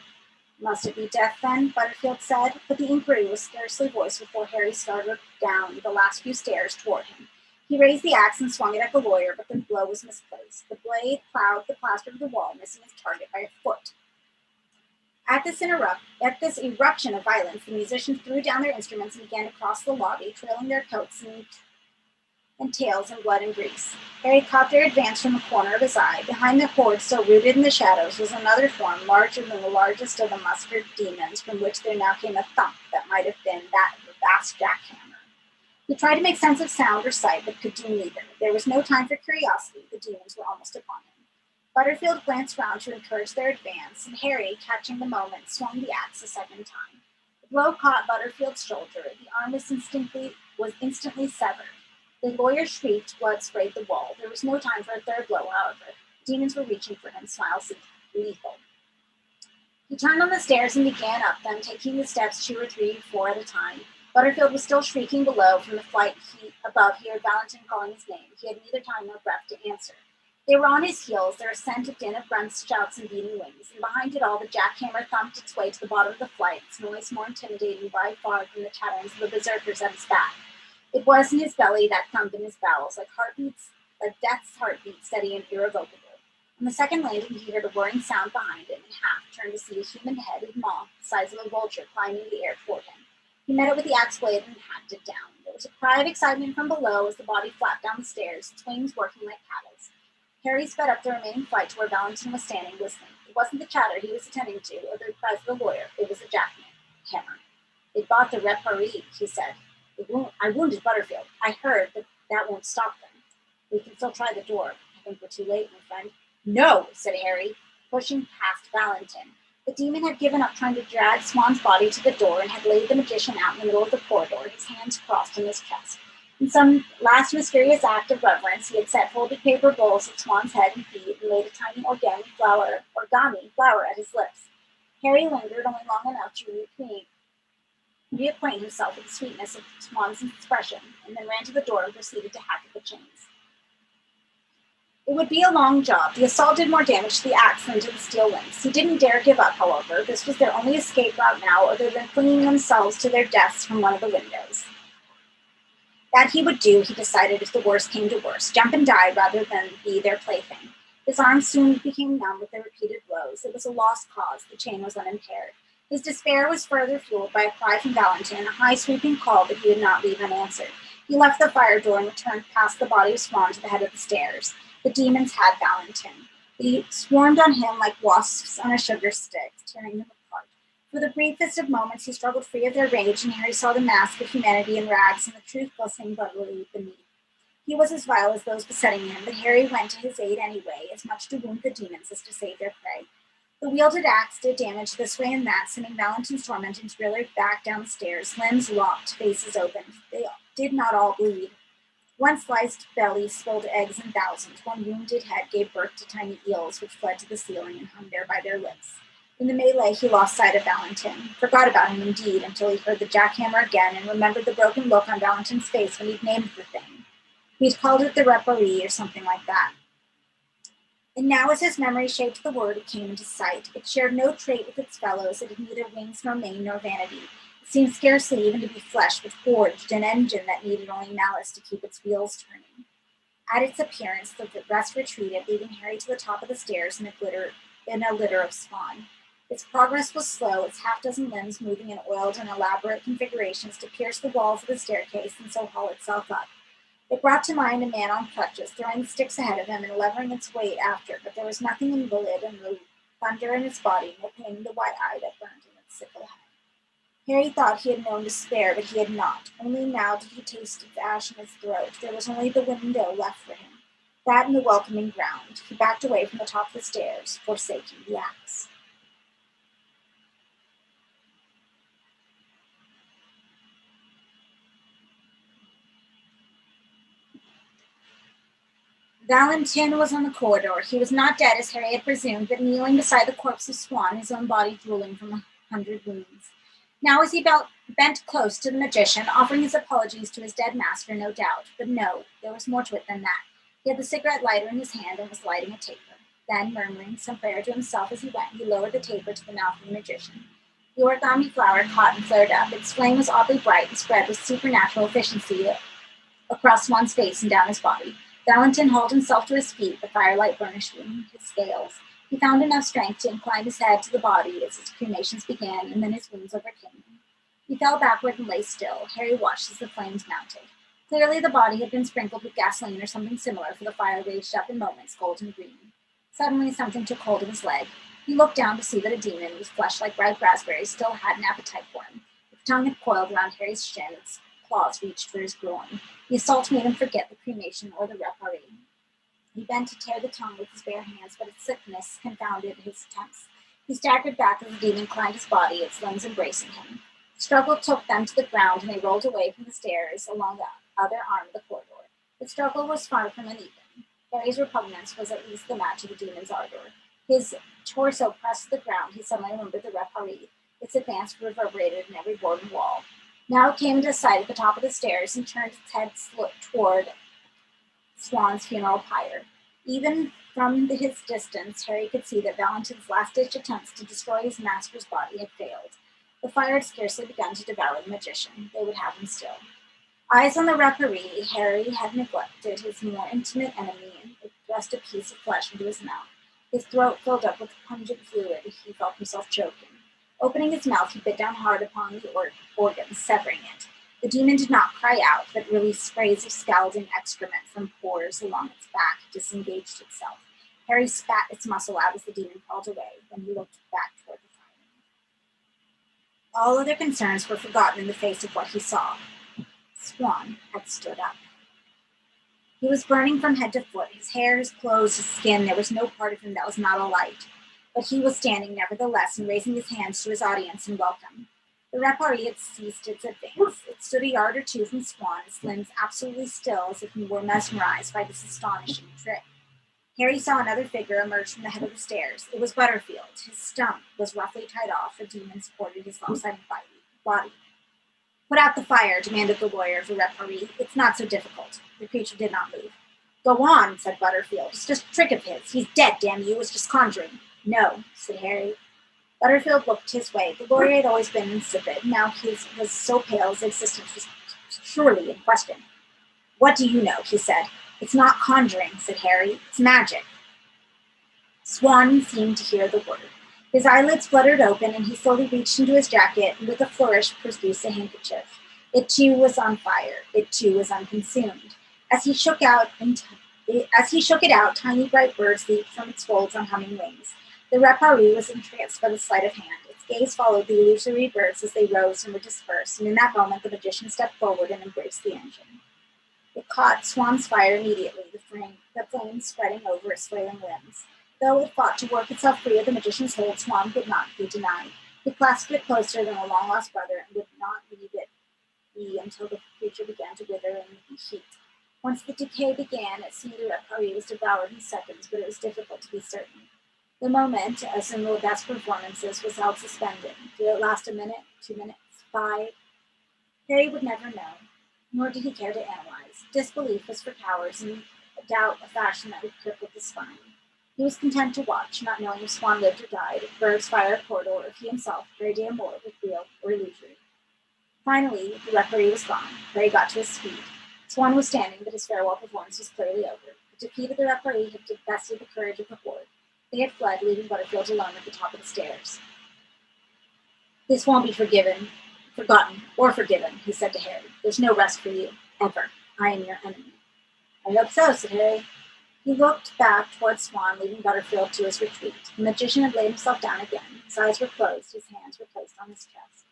Must it be death, then? Butterfield said, but the inquiry was scarcely voiced before Harry started down the last few stairs toward him. He raised the axe and swung it at the lawyer, but the blow was misplaced. The blade plowed the plaster of the wall, missing his target by a foot. At this eruption of violence, the musicians threw down their instruments and began to cross the lobby, trailing their coats and tails in blood and grease. Harry caught their advance from the corner of his eye. Behind the horde, still rooted in the shadows, was another form, larger than the largest of the mustard demons, from which there now came a thump that might have been that of a vast jackhammer. He tried to make sense of sound or sight, but could do neither. There was no time for curiosity. The demons were almost upon him. Butterfield glanced round to encourage their advance, and Harry, catching the moment, swung the axe a second time. The blow caught Butterfield's shoulder. The arm was instantly severed. The lawyer shrieked, blood sprayed the wall. There was no time for a third blow, however. The demons were reaching for him, smiles lethal. He turned on the stairs and began up them, taking the steps 2 or 3 or 4 at a time. Butterfield was still shrieking below. From the flight above, he heard Valentin calling his name. He had neither time nor breath to answer. They were on his heels, their ascent a din of grunts, shouts, and beating wings, and behind it all the jackhammer thumped its way to the bottom of the flight, its noise more intimidating by far than the chatterings of the berserkers at his back. It was in his belly, that thump in his bowels, like death's heartbeat, steady and irrevocable. On the second landing, he heard a whirring sound behind him, and half turned to see a human-headed moth, the size of a vulture, climbing the air toward him. He met it with the axe blade and hacked it down. There was a cry of excitement from below as the body flapped down the stairs, its wings working like paddles. Harry sped up the remaining flight to where Valentin was standing, listening. It wasn't the chatter he was attending to, or the cries of the lawyer. It was the jackhammer. They bought the reparee, he said. I wounded Butterfield. I heard, but that won't stop them. We can still try the door. I think we're too late, my friend. No, said Harry, pushing past Valentin. The demon had given up trying to drag Swan's body to the door and had laid the magician out in the middle of the corridor, his hands crossed on his chest. In some last mysterious act of reverence, he had set folded paper bowls at Swan's head and feet and laid a tiny origami flower at his lips. Harry lingered only long enough to reacquaint himself with the sweetness of Swan's expression, and then ran to the door and proceeded to hack at the chains. It would be a long job. The assault did more damage to the axe than to the steel links. He didn't dare give up, however. This was their only escape route now, other than flinging themselves to their deaths from one of the windows. That he would do, he decided, if the worst came to worst, jump and die rather than be their plaything. His arms soon became numb with their repeated blows. It was a lost cause. The chain was unimpaired. His despair was further fueled by a cry from Valentin, a high sweeping call that he would not leave unanswered. He left the fire door and returned past the body of Swan to the head of the stairs. The demons had Valentin. They swarmed on him like wasps on a sugar stick, tearing him apart. For the briefest of moments, he struggled free of their rage, and Harry saw the mask of humanity in rags and the truth glistening bloodily beneath. He was as vile as those besetting him, but Harry went to his aid anyway, as much to wound the demons as to save their prey. The wielded axe did damage this way and that, sending Valentin's tormentors reeling back down the stairs, limbs locked, faces open. They did not all bleed. One sliced belly spilled eggs in thousands. One wounded head gave birth to tiny eels, which fled to the ceiling and hung there by their lips. In the melee, he lost sight of Valentin, forgot about him indeed, until he heard the jackhammer again and remembered the broken look on Valentin's face when he'd named the thing. He'd called it the reparee or something like that. And now as his memory shaped the word, it came into sight. It shared no trait with its fellows. It had neither wings nor mane nor vanity. It seemed scarcely even to be flesh, but forged, an engine that needed only malice to keep its wheels turning. At its appearance, the rest retreated, leaving Harry to the top of the stairs in a litter of spawn. Its progress was slow, its half-dozen limbs moving in oiled and elaborate configurations to pierce the walls of the staircase and so haul itself up. It brought to mind a man on crutches, throwing sticks ahead of him and levering its weight after, but there was nothing invalid in the thunder in its body, no pain in the white eye that burned in its sickle head. Harry thought he had known despair, but he had not. Only now did he taste its ash in his throat. There was only the window left for him, that and the welcoming ground. He backed away from the top of the stairs, forsaking the axe. Valentin was on the corridor. He was not dead, as Harry had presumed, but kneeling beside the corpse of Swan, his own body drooling from 100 wounds. Now as he bent close to the magician, offering his apologies to his dead master, no doubt. But no, there was more to it than that. He had the cigarette lighter in his hand and was lighting a taper. Then, murmuring some prayer to himself as he went, he lowered the taper to the mouth of the magician. The origami flower caught and flared up. Its flame was oddly bright and spread with supernatural efficiency across Swan's face and down his body. Valentin hauled himself to his feet, the firelight burnishing his scales. He found enough strength to incline his head to the body as his cremations began, and then his wounds overcame him. He fell backward and lay still. Harry watched as the flames mounted. Clearly the body had been sprinkled with gasoline or something similar, for the fire raged up in moments, golden green. Suddenly something took hold of his leg. He looked down to see that a demon, with flesh like ripe raspberries, still had an appetite for him. Its tongue had coiled around Harry's shin, its claws reached for his groin. The assault made him forget the cremation or the reparee. He bent to tear the tongue with his bare hands, but its sickness confounded his attempts. He staggered back as the demon climbed his body, its limbs embracing him. The struggle took them to the ground, and they rolled away from the stairs along the other arm of the corridor. The struggle was far from uneven. Harry's repugnance was at least the match of the demon's ardor. His torso pressed to the ground. He suddenly remembered the reparee. Its advance reverberated in every board and wall. Now it came into sight at the top of the stairs and turned its head toward Swan's funeral pyre. Even from his distance, Harry could see that Valentin's last-ditch attempts to destroy his master's body had failed. The fire had scarcely begun to devour the magician. They would have him still. Eyes on the reparee, Harry had neglected his more intimate enemy and thrust a piece of flesh into his mouth. His throat filled up with pungent fluid. He felt himself choking. Opening his mouth, he bit down hard upon the organ, severing it. The demon did not cry out, but released sprays of scalding excrement from pores along its back, disengaged itself. Harry spat its muscle out as the demon crawled away. Then he looked back toward the fire. All other concerns were forgotten in the face of what he saw. Swan had stood up. He was burning from head to foot. His hair, his clothes, his skin, there was no part of him that was not alight. But he was standing, nevertheless, and raising his hands to his audience in welcome. The reparee had ceased its advance. It stood a yard or two from Swan, its limbs absolutely still, as if he were mesmerized by this astonishing trick. Harry saw another figure emerge from the head of the stairs. It was Butterfield. His stump was roughly tied off. A demon supported his lopsided body. "Put out the fire," demanded the lawyer of the reparee. "It's not so difficult." The creature did not move. "Go on," said Butterfield. "It's just a trick of his. He's dead, damn you. It's just conjuring." "No," said Harry. Butterfield looked his way. The lawyer had always been insipid. Now he was so pale his existence was surely in question. "What do you know?" he said. "It's not conjuring," said Harry. "It's magic." Swan seemed to hear the word. His eyelids fluttered open, and he slowly reached into his jacket and with a flourish produced a handkerchief. It too was on fire. It too was unconsumed. As he shook it out, tiny bright birds leaped from its folds on humming wings. The reparee was entranced by the sleight of hand. Its gaze followed the illusory birds as they rose and were dispersed, and in that moment the magician stepped forward and embraced the engine. It caught Swan's fire immediately, the flames spreading over its flailing limbs. Though it fought to work itself free of the magician's hold, Swan could not be denied. He clasped it closer than a long-lost brother and would not leave it be until the creature began to wither in heat. Once the decay began, it seemed the reparee was devoured in seconds, but it was difficult to be certain. The moment, as in the best performances, was held suspended. Did it last a minute, 2 minutes, 5? Harry would never know, nor did he care to analyze. Disbelief was for cowards, and doubt a fashion that would cripple the spine. He was content to watch, not knowing if Swan lived or died, if birds fire a portal, or if he himself, Grey Moore, was real or illusory. Finally, the referee was gone. Harry got to his feet. Swan was standing, but his farewell performance was clearly over. The defeat of the referee had divested the courage of the horde. They had fled, leaving Butterfield alone at the top of the stairs. "This won't be forgotten, or forgiven," he said to Harry. "There's no rest for you, ever. I am your enemy." "I hope so," said Harry. He looked back towards Swan, leaving Butterfield to his retreat. The magician had laid himself down again. His eyes were closed, his hands were placed on his chest.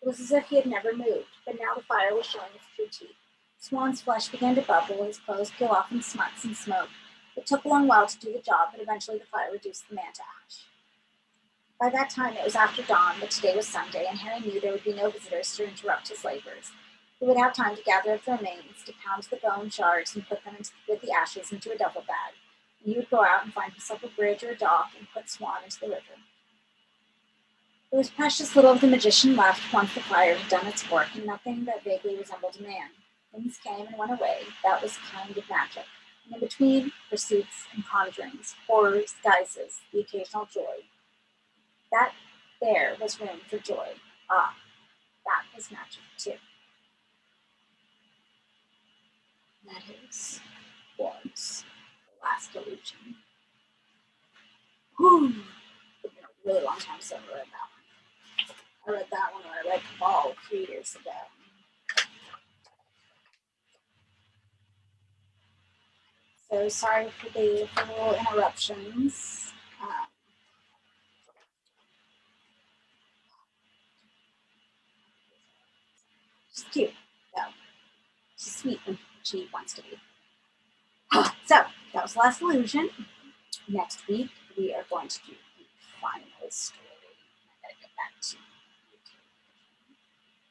It was as if he had never moved, but now the fire was showing its true teeth. Swan's flesh began to bubble, his clothes peel off in smuts and smoke. It took a long while to do the job, but eventually the fire reduced the man to ash. By that time it was after dawn, but today was Sunday, and Harry knew there would be no visitors to interrupt his labors. He would have time to gather up the remains, to pound the bone shards and put them with the ashes into a duffel bag. And he would go out and find himself a bridge or a dock and put Swan into the river. There was precious little of the magician left once the fire had done its work, and nothing that vaguely resembled a man. Things came and went away. That was kind of magic. And in between, pursuits and conjurings, horrors, guises, the occasional joy. That there was room for joy. Ah, that was magic too. That was the last illusion. Whew. It's been a really long time since I read that one. I read that one when I read Cabal 3 years ago. So sorry for the little interruptions. She's cute, though. She's sweet when she wants to be. So that was the last illusion. Next week we are going to do the final story. I gotta get back to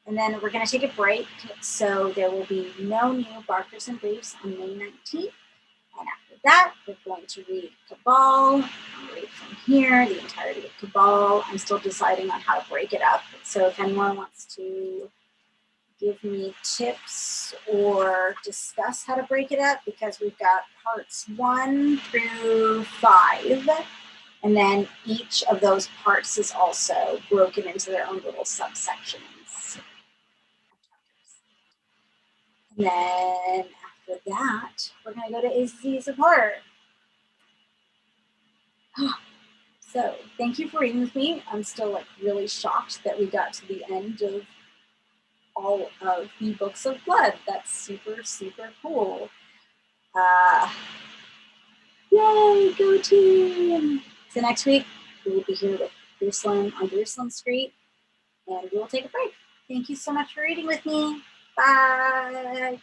and then we're going to take a break, so there will be no new Barkers and Briefs on May 19th. And after that, we're going to read Cabal. I'll read from here, the entirety of Cabal. I'm still deciding on how to break it up. So if anyone wants to give me tips or discuss how to break it up, because we've got parts 1 through 5. And then each of those parts is also broken into their own little subsections. And then after that, we're going to go to Aces of Horror. So thank you for reading with me. I'm still really shocked that we got to the end of all of the Books of Blood. That's super, super cool. Yay, go team! So next week, we will be here with Jerusalem on Jerusalem Street, and we will take a break. Thank you so much for reading with me. Bye.